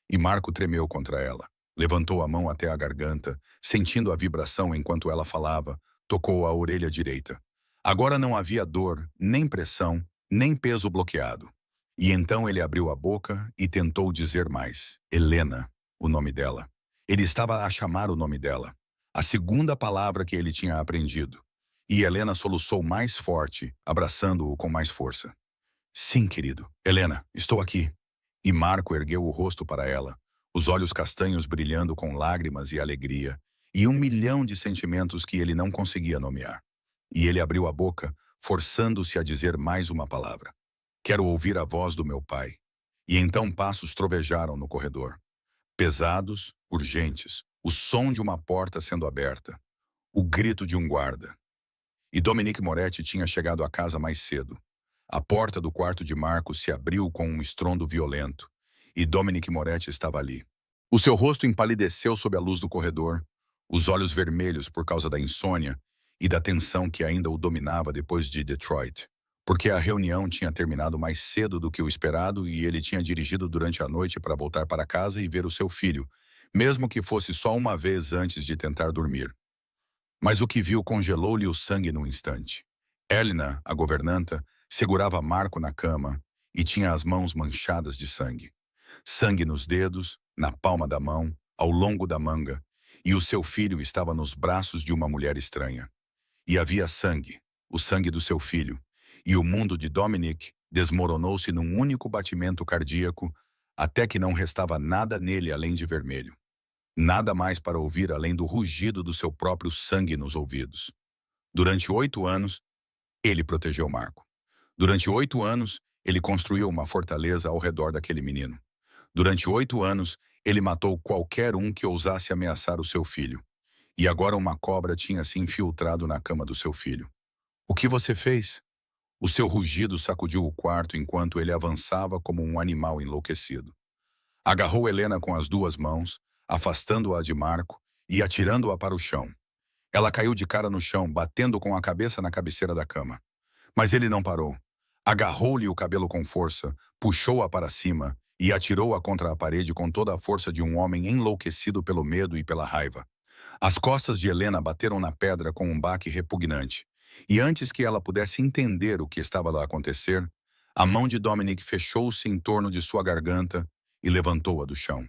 E Marco tremeu contra ela. Levantou a mão até a garganta, sentindo a vibração enquanto ela falava, tocou a orelha direita. Agora não havia dor, nem pressão, nem peso bloqueado. E então ele abriu a boca e tentou dizer mais. Helena, o nome dela. Ele estava a chamar o nome dela. A segunda palavra que ele tinha aprendido. E Helena soluçou mais forte, abraçando-o com mais força. Sim, querido. Helena, estou aqui. E Marco ergueu o rosto para ela, os olhos castanhos brilhando com lágrimas e alegria, e 1 milhão de sentimentos que ele não conseguia nomear. E ele abriu a boca, forçando-se a dizer mais uma palavra. Quero ouvir a voz do meu pai. E então passos trovejaram no corredor. Pesados, urgentes, o som de uma porta sendo aberta, o grito de um guarda. E Dominique Moretti tinha chegado à casa mais cedo. A porta do quarto de Marco se abriu com um estrondo violento, e Dominique Moretti estava ali. O seu rosto empalideceu sob a luz do corredor, os olhos vermelhos por causa da insônia e da tensão que ainda o dominava depois de Detroit, porque a reunião tinha terminado mais cedo do que o esperado e ele tinha dirigido durante a noite para voltar para casa e ver o seu filho, mesmo que fosse só uma vez antes de tentar dormir. Mas o que viu congelou-lhe o sangue num instante. Helena, a governanta, segurava Marco na cama e tinha as mãos manchadas de sangue. Sangue nos dedos, na palma da mão, ao longo da manga, e o seu filho estava nos braços de uma mulher estranha. E havia sangue, o sangue do seu filho, e o mundo de Dominique desmoronou-se num único batimento cardíaco, até que não restava nada nele além de vermelho. Nada mais para ouvir além do rugido do seu próprio sangue nos ouvidos. Durante 8 anos, ele protegeu Marco. Durante 8 anos, ele construiu uma fortaleza ao redor daquele menino. Durante 8 anos, ele matou qualquer um que ousasse ameaçar o seu filho. E agora uma cobra tinha se infiltrado na cama do seu filho. O que você fez? O seu rugido sacudiu o quarto enquanto ele avançava como um animal enlouquecido. Agarrou Helena com as 2 mãos, afastando-a de Marco e atirando-a para o chão. Ela caiu de cara no chão, batendo com a cabeça na cabeceira da cama. Mas ele não parou. Agarrou-lhe o cabelo com força, puxou-a para cima e atirou-a contra a parede com toda a força de um homem enlouquecido pelo medo e pela raiva. As costas de Helena bateram na pedra com um baque repugnante. E antes que ela pudesse entender o que estava a acontecer, a mão de Dominique fechou-se em torno de sua garganta e levantou-a do chão.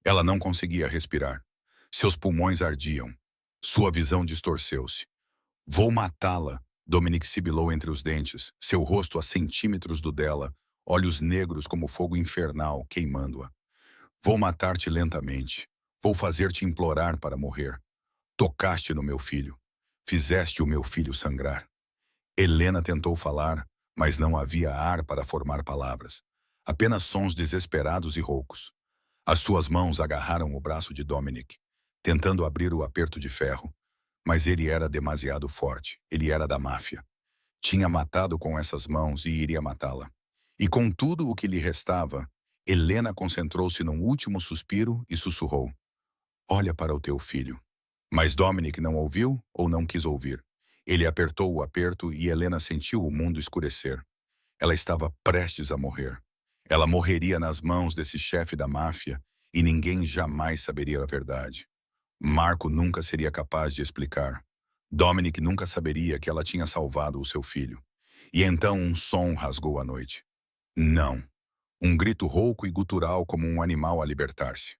Ela não conseguia respirar. Seus pulmões ardiam. Sua visão distorceu-se. Vou matá-la, Dominique sibilou entre os dentes, seu rosto a centímetros do dela, olhos negros como fogo infernal queimando-a. Vou matar-te lentamente. Vou fazer-te implorar para morrer. Tocaste no meu filho. Fizeste o meu filho sangrar. Helena tentou falar, mas não havia ar para formar palavras. Apenas sons desesperados e roucos. As suas mãos agarraram o braço de Dominic, tentando abrir o aperto de ferro, mas ele era demasiado forte. Ele era da máfia. Tinha matado com essas mãos e iria matá-la. E com tudo o que lhe restava, Helena concentrou-se num último suspiro e sussurrou: "Olha para o teu filho." Mas Dominic não ouviu ou não quis ouvir. Ele apertou o aperto e Helena sentiu o mundo escurecer. Ela estava prestes a morrer. Ela morreria nas mãos desse chefe da máfia e ninguém jamais saberia a verdade. Marco nunca seria capaz de explicar. Dominic nunca saberia que ela tinha salvado o seu filho. E então um som rasgou a noite. Não. Um grito rouco e gutural como um animal a libertar-se.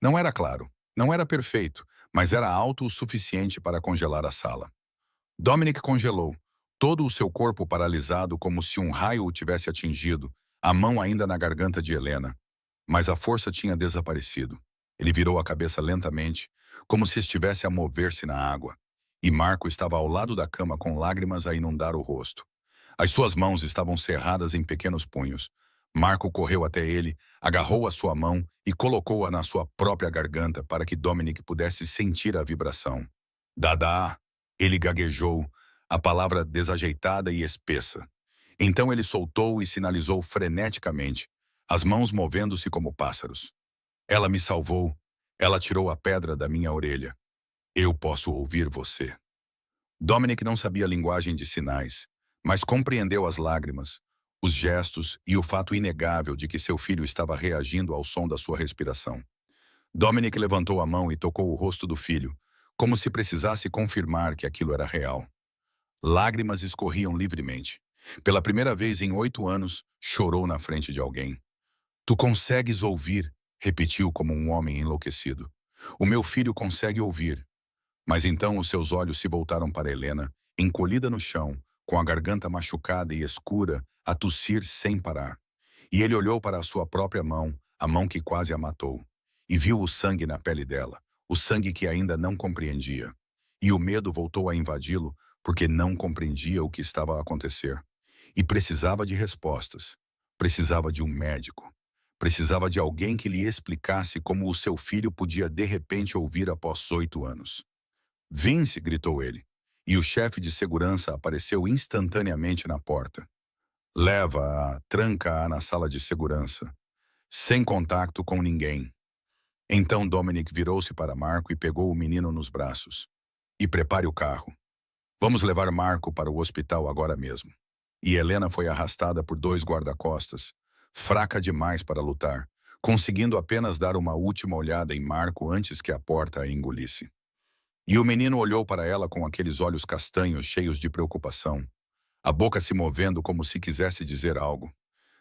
Não era claro, não era perfeito, mas era alto o suficiente para congelar a sala. Dominic congelou, todo o seu corpo paralisado como se um raio o tivesse atingido, a mão ainda na garganta de Helena. Mas a força tinha desaparecido. Ele virou a cabeça lentamente, como se estivesse a mover-se na água. E Marco estava ao lado da cama com lágrimas a inundar o rosto. As suas mãos estavam cerradas em pequenos punhos. Marco correu até ele, agarrou a sua mão e colocou-a na sua própria garganta para que Dominic pudesse sentir a vibração. Dada! Ele gaguejou, a palavra desajeitada e espessa. Então ele soltou e sinalizou freneticamente, as mãos movendo-se como pássaros. Ela me salvou. Ela tirou a pedra da minha orelha. Eu posso ouvir você. Dominic não sabia a linguagem de sinais, mas compreendeu as lágrimas, os gestos e o fato inegável de que seu filho estava reagindo ao som da sua respiração. Dominic levantou a mão e tocou o rosto do filho, como se precisasse confirmar que aquilo era real. Lágrimas escorriam livremente. Pela primeira vez em 8 anos, chorou na frente de alguém. Tu consegues ouvir, repetiu como um homem enlouquecido. O meu filho consegue ouvir. Mas então os seus olhos se voltaram para Helena, encolhida no chão, com a garganta machucada e escura, a tossir sem parar. E ele olhou para a sua própria mão, a mão que quase a matou, e viu o sangue na pele dela, o sangue que ainda não compreendia. E o medo voltou a invadi-lo, porque não compreendia o que estava a acontecer. E precisava de respostas. Precisava de um médico. Precisava de alguém que lhe explicasse como o seu filho podia de repente ouvir após 8 anos. Vince, gritou ele, e o chefe de segurança apareceu instantaneamente na porta. Leva-a, tranca-a na sala de segurança, sem contato com ninguém. Então Dominic virou-se para Marco e pegou o menino nos braços. E prepare o carro. Vamos levar Marco para o hospital agora mesmo. E Helena foi arrastada por 2 guarda-costas, fraca demais para lutar, conseguindo apenas dar uma última olhada em Marco antes que a porta a engolisse. E o menino olhou para ela com aqueles olhos castanhos cheios de preocupação, a boca se movendo como se quisesse dizer algo.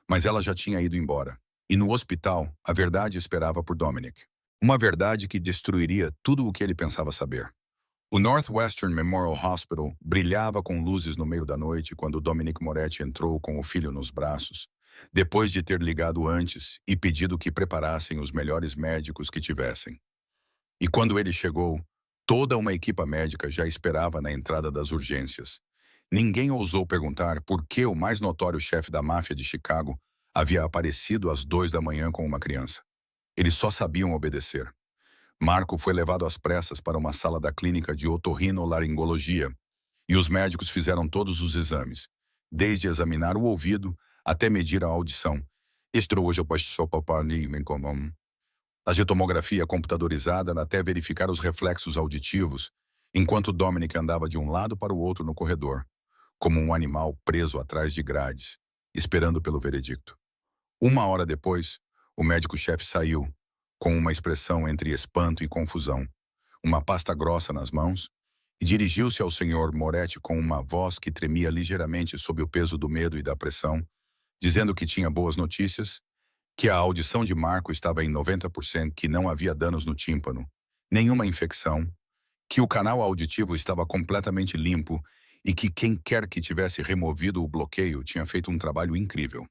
Mas ela já tinha ido embora. E no hospital, a verdade esperava por Dominic. Uma verdade que destruiria tudo o que ele pensava saber. O Northwestern Memorial Hospital brilhava com luzes no meio da noite quando Dominic Moretti entrou com o filho nos braços, depois de ter ligado antes e pedido que preparassem os melhores médicos que tivessem. E quando ele chegou, toda uma equipa médica já esperava na entrada das urgências. Ninguém ousou perguntar por que o mais notório chefe da máfia de Chicago havia aparecido às 2 da manhã com uma criança. Eles só sabiam obedecer. Marco foi levado às pressas para uma sala da clínica de otorrinolaringologia e os médicos fizeram todos os exames, desde examinar o ouvido até medir a audição. A tomografia computadorizada até verificar os reflexos auditivos, enquanto Dominic andava de um lado para o outro no corredor, como um animal preso atrás de grades, esperando pelo veredicto. 1 hora depois, o médico-chefe saiu, com uma expressão entre espanto e confusão, uma pasta grossa nas mãos, e dirigiu-se ao Sr. Moretti com uma voz que tremia ligeiramente sob o peso do medo e da pressão, dizendo que tinha boas notícias, que a audição de Marco estava em 90%, que não havia danos no tímpano, nenhuma infecção, que o canal auditivo estava completamente limpo e que quem quer que tivesse removido o bloqueio tinha feito um trabalho incrível.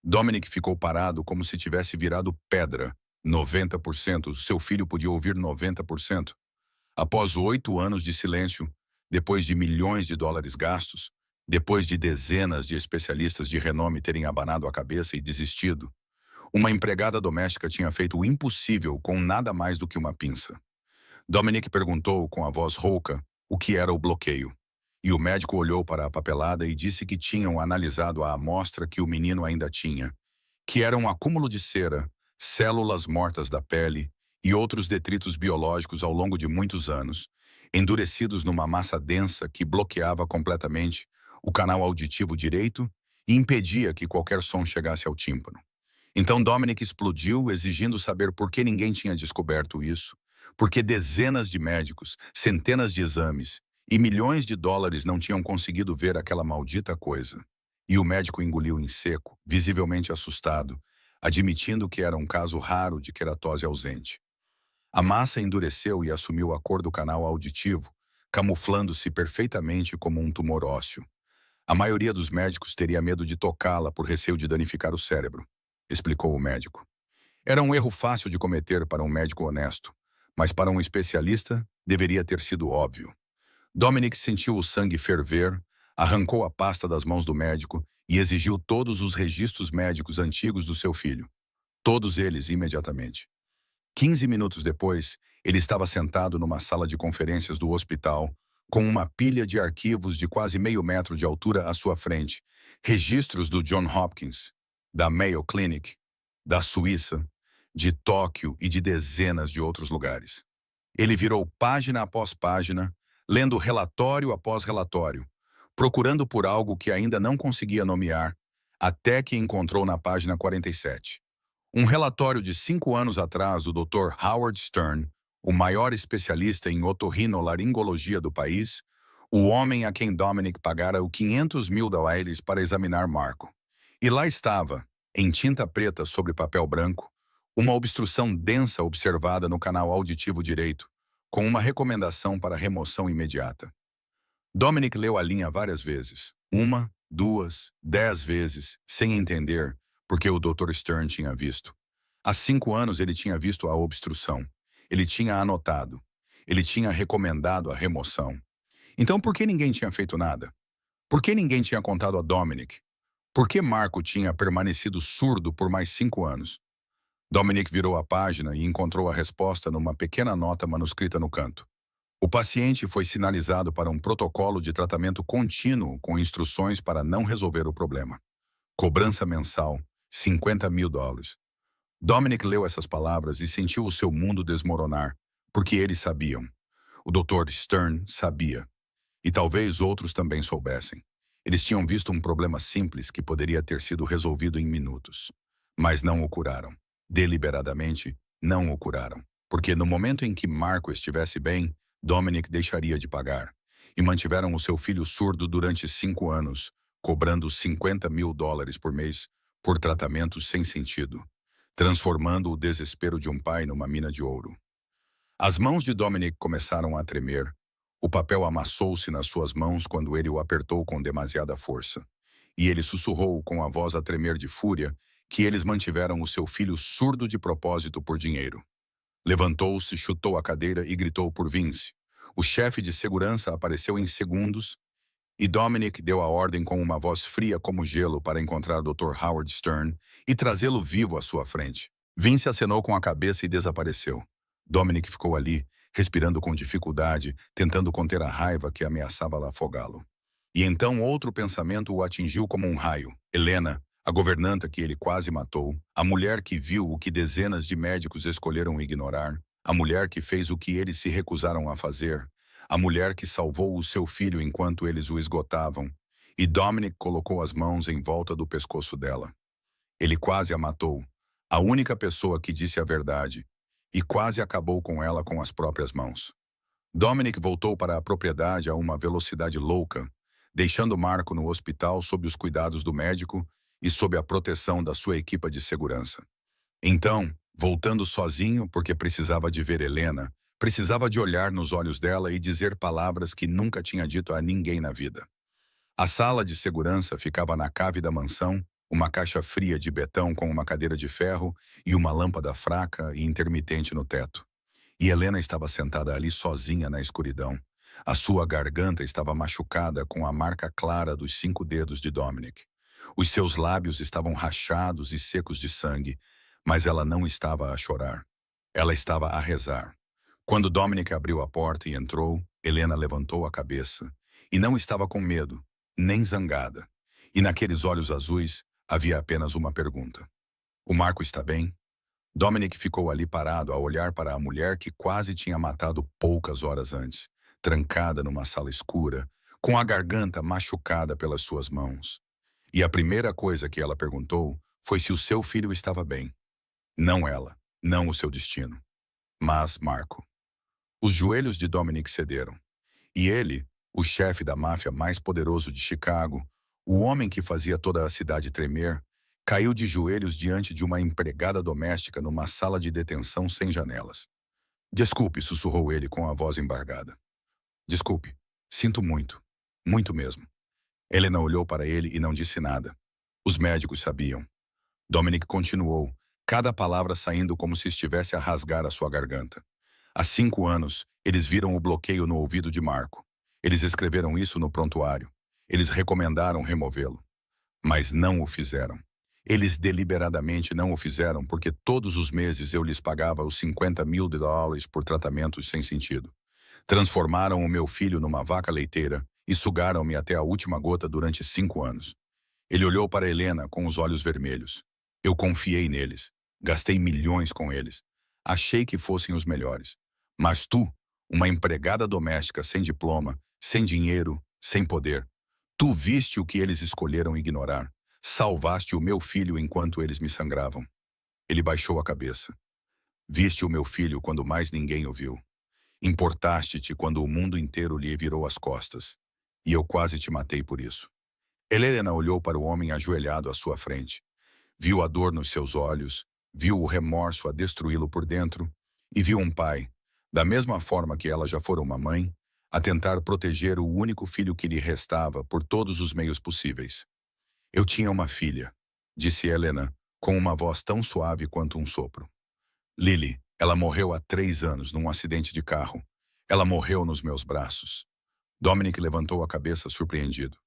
Dominic ficou parado como se tivesse virado pedra. 90%, seu filho podia ouvir 90%. Após 8 anos de silêncio, depois de milhões de dólares gastos, Depois de dezenas de especialistas de renome terem abanado a cabeça e desistido, uma empregada doméstica tinha feito o impossível com nada mais do que uma pinça. Dominic perguntou com a voz rouca o que era o bloqueio. E o médico olhou para a papelada e disse que tinham analisado a amostra que o menino ainda tinha, que era um acúmulo de cera, células mortas da pele e outros detritos biológicos ao longo de muitos anos, endurecidos numa massa densa que bloqueava completamente o canal auditivo direito e impedia que qualquer som chegasse ao tímpano. Então Dominic explodiu, exigindo saber por que ninguém tinha descoberto isso, porque dezenas de médicos, centenas de exames e milhões de dólares não tinham conseguido ver aquela maldita coisa. E o médico engoliu em seco, visivelmente assustado, admitindo que era um caso raro de queratose ausente. A massa endureceu e assumiu a cor do canal auditivo, camuflando-se perfeitamente como um tumor ósseo. A maioria dos médicos teria medo de tocá-la por receio de danificar o cérebro, explicou o médico. Era um erro fácil de cometer para um médico honesto, mas para um especialista deveria ter sido óbvio. Dominic sentiu o sangue ferver, arrancou a pasta das mãos do médico e exigiu todos os registros médicos antigos do seu filho. Todos eles imediatamente. 15 minutos depois, ele estava sentado numa sala de conferências do hospital, com uma pilha de arquivos de quase meio metro de altura à sua frente, registros do Johns Hopkins, da Mayo Clinic, da Suíça, de Tóquio e de dezenas de outros lugares. Ele virou página após página, lendo relatório após relatório, procurando por algo que ainda não conseguia nomear, até que encontrou na página 47. Um relatório de 5 anos atrás do Dr. Howard Stern, o maior especialista em otorrinolaringologia do país, o homem a quem Dominic pagara o 500 mil dólares para examinar Marco. E lá estava, em tinta preta sobre papel branco, uma obstrução densa observada no canal auditivo direito, com uma recomendação para remoção imediata. Dominic leu a linha várias vezes, 1, 2, 10 vezes, sem entender, porque o Dr. Stern tinha visto. Há 5 anos ele tinha visto a obstrução. Ele tinha anotado. Ele tinha recomendado a remoção. Então por que ninguém tinha feito nada? Por que ninguém tinha contado a Dominic? Por que Marco tinha permanecido surdo por mais 5 anos? Dominic virou a página e encontrou a resposta numa pequena nota manuscrita no canto. O paciente foi sinalizado para um protocolo de tratamento contínuo com instruções para não resolver o problema. Cobrança mensal, 50 mil dólares. Dominic leu essas palavras e sentiu o seu mundo desmoronar, porque eles sabiam. O Dr. Stern sabia. E talvez outros também soubessem. Eles tinham visto um problema simples que poderia ter sido resolvido em minutos. Mas não o curaram. Deliberadamente, não o curaram. Porque no momento em que Marco estivesse bem, Dominic deixaria de pagar. E mantiveram o seu filho surdo durante 5 anos, cobrando 50 mil dólares por mês por tratamentos sem sentido, transformando o desespero de um pai numa mina de ouro. As mãos de Dominic começaram a tremer. O papel amassou-se nas suas mãos quando ele o apertou com demasiada força. E ele sussurrou com a voz a tremer de fúria que eles mantiveram o seu filho surdo de propósito por dinheiro. Levantou-se, chutou a cadeira e gritou por Vince. O chefe de segurança apareceu em segundos e Dominic deu a ordem com uma voz fria como gelo para encontrar Dr. Howard Stern e trazê-lo vivo à sua frente. Vince acenou com a cabeça e desapareceu. Dominic ficou ali, respirando com dificuldade, tentando conter a raiva que ameaçava afogá-lo. E então outro pensamento o atingiu como um raio. Helena, a governanta que ele quase matou, a mulher que viu o que dezenas de médicos escolheram ignorar, a mulher que fez o que eles se recusaram a fazer, a mulher que salvou o seu filho enquanto eles o esgotavam, e Dominic colocou as mãos em volta do pescoço dela. Ele quase a matou, a única pessoa que disse a verdade, e quase acabou com ela com as próprias mãos. Dominic voltou para a propriedade a uma velocidade louca, deixando Marco no hospital sob os cuidados do médico e sob a proteção da sua equipa de segurança. Então, voltando sozinho porque precisava de ver Helena, precisava de olhar nos olhos dela e dizer palavras que nunca tinha dito a ninguém na vida. A sala de segurança ficava na cave da mansão, uma caixa fria de betão com uma cadeira de ferro e uma lâmpada fraca e intermitente no teto. E Helena estava sentada ali sozinha na escuridão, A sua garganta estava machucada com a marca clara dos 5 dedos de Dominic. Os seus lábios estavam rachados e secos de sangue, mas ela não estava a chorar. Ela estava a rezar. Quando Dominic abriu a porta e entrou, Helena levantou a cabeça. E não estava com medo, nem zangada. E naqueles olhos azuis havia apenas uma pergunta. O Marco está bem? Dominic ficou ali parado a olhar para a mulher que quase tinha matado poucas horas antes, trancada numa sala escura, com a garganta machucada pelas suas mãos. E a primeira coisa que ela perguntou foi se o seu filho estava bem. Não ela, não o seu destino, mas Marco. Os joelhos de Dominic cederam. E ele, o chefe da máfia mais poderoso de Chicago, o homem que fazia toda a cidade tremer, caiu de joelhos diante de uma empregada doméstica numa sala de detenção sem janelas. Desculpe, sussurrou ele com a voz embargada. Desculpe. Sinto muito. Muito mesmo. Helena olhou para ele e não disse nada. Os médicos sabiam. Dominic continuou, cada palavra saindo como se estivesse a rasgar a sua garganta. Há 5 anos, eles viram o bloqueio no ouvido de Marco. Eles escreveram isso no prontuário. Eles recomendaram removê-lo. Mas não o fizeram. Eles deliberadamente não o fizeram porque todos os meses eu lhes pagava os $50.000 por tratamentos sem sentido. Transformaram o meu filho numa vaca leiteira e sugaram-me até a última gota durante 5 anos. Ele olhou para Helena com os olhos vermelhos. Eu confiei neles. Gastei milhões com eles. Achei que fossem os melhores. Mas tu, uma empregada doméstica sem diploma, sem dinheiro, sem poder, tu viste o que eles escolheram ignorar. Salvaste o meu filho enquanto eles me sangravam. Ele baixou a cabeça. Viste o meu filho quando mais ninguém o viu. Importaste-te quando o mundo inteiro lhe virou as costas. E eu quase te matei por isso. Helena olhou para o homem ajoelhado à sua frente. Viu a dor nos seus olhos, viu o remorso a destruí-lo por dentro, e viu um pai, da mesma forma que ela já fora uma mãe, a tentar proteger o único filho que lhe restava por todos os meios possíveis. Eu tinha uma filha, disse Helena, com uma voz tão suave quanto um sopro. Lily, ela morreu há 3 anos num acidente de carro. Ela morreu nos meus braços. Dominic levantou a cabeça surpreendido.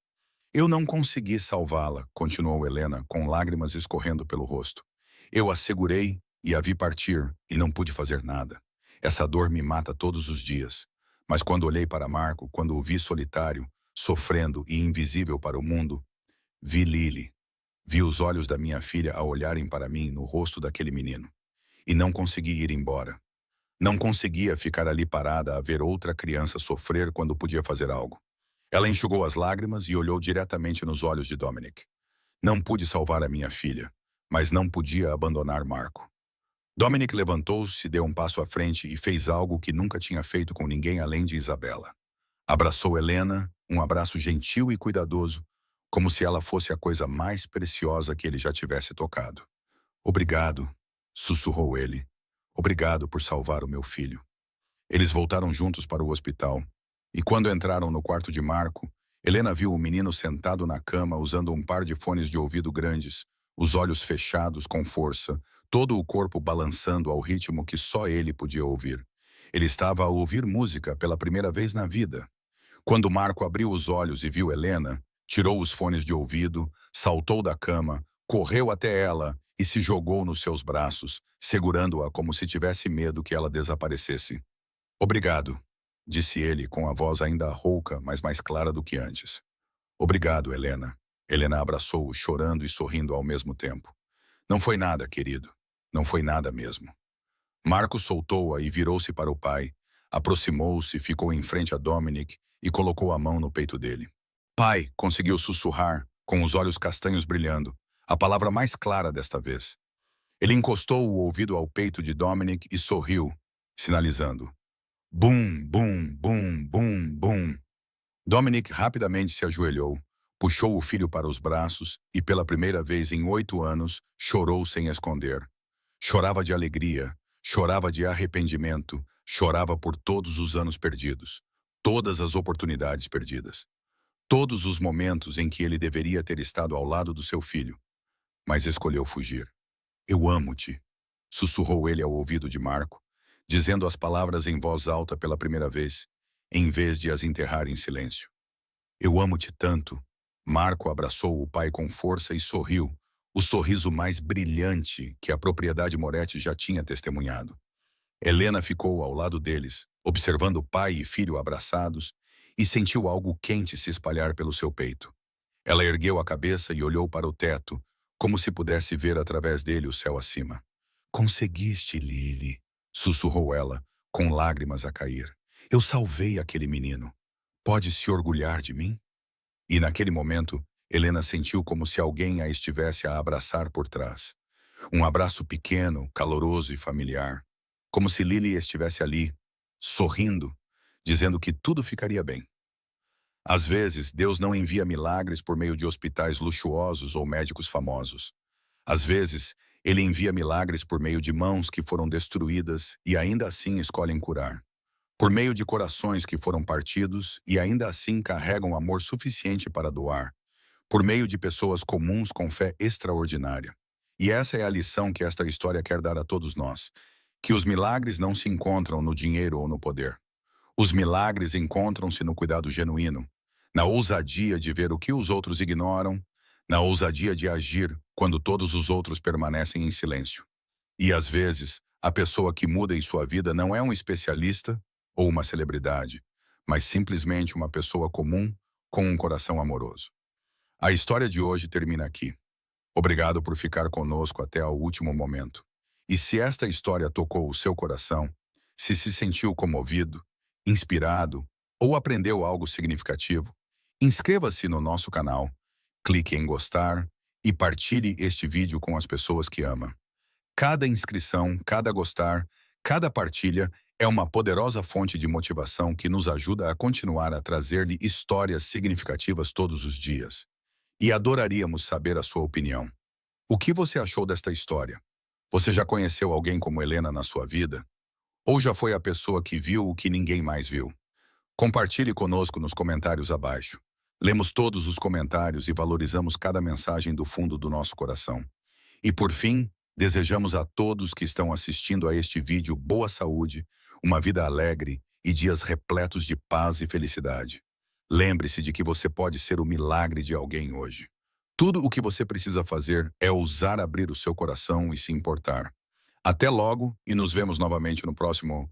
Eu não consegui salvá-la, continuou Helena, com lágrimas escorrendo pelo rosto. Eu a segurei e a vi partir e não pude fazer nada. Essa dor me mata todos os dias. Mas quando olhei para Marco, quando o vi solitário, sofrendo e invisível para o mundo, vi Lily. Vi os olhos da minha filha a olharem para mim no rosto daquele menino. E não consegui ir embora. Não conseguia ficar ali parada a ver outra criança sofrer quando podia fazer algo. Ela enxugou as lágrimas e olhou diretamente nos olhos de Dominic. Não pude salvar a minha filha, mas não podia abandonar Marco. Dominic levantou-se, deu um passo à frente e fez algo que nunca tinha feito com ninguém além de Isabela. Abraçou Helena, um abraço gentil e cuidadoso, como se ela fosse a coisa mais preciosa que ele já tivesse tocado. Obrigado, sussurrou ele. Obrigado por salvar o meu filho. Eles voltaram juntos para o hospital. E quando entraram no quarto de Marco, Helena viu o menino sentado na cama usando um par de fones de ouvido grandes, os olhos fechados com força, todo o corpo balançando ao ritmo que só ele podia ouvir. Ele estava a ouvir música pela primeira vez na vida. Quando Marco abriu os olhos e viu Helena, tirou os fones de ouvido, saltou da cama, correu até ela e se jogou nos seus braços, segurando-a como se tivesse medo que ela desaparecesse. Obrigado, disse ele com a voz ainda rouca, mas mais clara do que antes. Obrigado, Helena. Helena abraçou-o, chorando e sorrindo ao mesmo tempo. Não foi nada, querido. Não foi nada mesmo. Marco soltou-a e virou-se para o pai, aproximou-se, ficou em frente a Dominic e colocou a mão no peito dele. Pai, conseguiu sussurrar, com os olhos castanhos brilhando, a palavra mais clara desta vez. Ele encostou o ouvido ao peito de Dominic e sorriu, sinalizando. Bum, bum, bum, bum, bum. Dominic rapidamente se ajoelhou, puxou o filho para os braços e, pela primeira vez em 8 anos, chorou sem esconder. Chorava de alegria, chorava de arrependimento, chorava por todos os anos perdidos, todas as oportunidades perdidas, todos os momentos em que ele deveria ter estado ao lado do seu filho, mas escolheu fugir. Eu amo-te, sussurrou ele ao ouvido de Marco, dizendo as palavras em voz alta pela primeira vez, em vez de as enterrar em silêncio. Eu amo-te tanto. Marco abraçou o pai com força e sorriu, o sorriso mais brilhante que a propriedade Moretti já tinha testemunhado. Helena ficou ao lado deles, observando pai e filho abraçados, e sentiu algo quente se espalhar pelo seu peito. Ela ergueu a cabeça e olhou para o teto, como se pudesse ver através dele o céu acima. Conseguiste, Lily, sussurrou ela, com lágrimas a cair. Eu salvei aquele menino. Pode se orgulhar de mim? E naquele momento, Helena sentiu como se alguém a estivesse a abraçar por trás. Um abraço pequeno, caloroso e familiar. Como se Lily estivesse ali, sorrindo, dizendo que tudo ficaria bem. Às vezes, Deus não envia milagres por meio de hospitais luxuosos ou médicos famosos. Às vezes, Ele envia milagres por meio de mãos que foram destruídas e ainda assim escolhem curar. Por meio de corações que foram partidos e ainda assim carregam amor suficiente para doar. Por meio de pessoas comuns com fé extraordinária. E essa é a lição que esta história quer dar a todos nós. Que os milagres não se encontram no dinheiro ou no poder. Os milagres encontram-se no cuidado genuíno, na ousadia de ver o que os outros ignoram, na ousadia de agir quando todos os outros permanecem em silêncio. E às vezes, a pessoa que muda em sua vida não é um especialista ou uma celebridade, mas simplesmente uma pessoa comum com um coração amoroso. A história de hoje termina aqui. Obrigado por ficar conosco até ao último momento. E se esta história tocou o seu coração, se sentiu comovido, inspirado ou aprendeu algo significativo, inscreva-se no nosso canal, clique em gostar e partilhe este vídeo com as pessoas que ama. Cada inscrição, cada gostar, cada partilha é uma poderosa fonte de motivação que nos ajuda a continuar a trazer-lhe histórias significativas todos os dias. E adoraríamos saber a sua opinião. O que você achou desta história? Você já conheceu alguém como Helena na sua vida? Ou já foi a pessoa que viu o que ninguém mais viu? Compartilhe conosco nos comentários abaixo. Lemos todos os comentários e valorizamos cada mensagem do fundo do nosso coração. E por fim, desejamos a todos que estão assistindo a este vídeo boa saúde, uma vida alegre e dias repletos de paz e felicidade. Lembre-se de que você pode ser o milagre de alguém hoje. Tudo o que você precisa fazer é ousar abrir o seu coração e se importar. Até logo e nos vemos novamente no próximo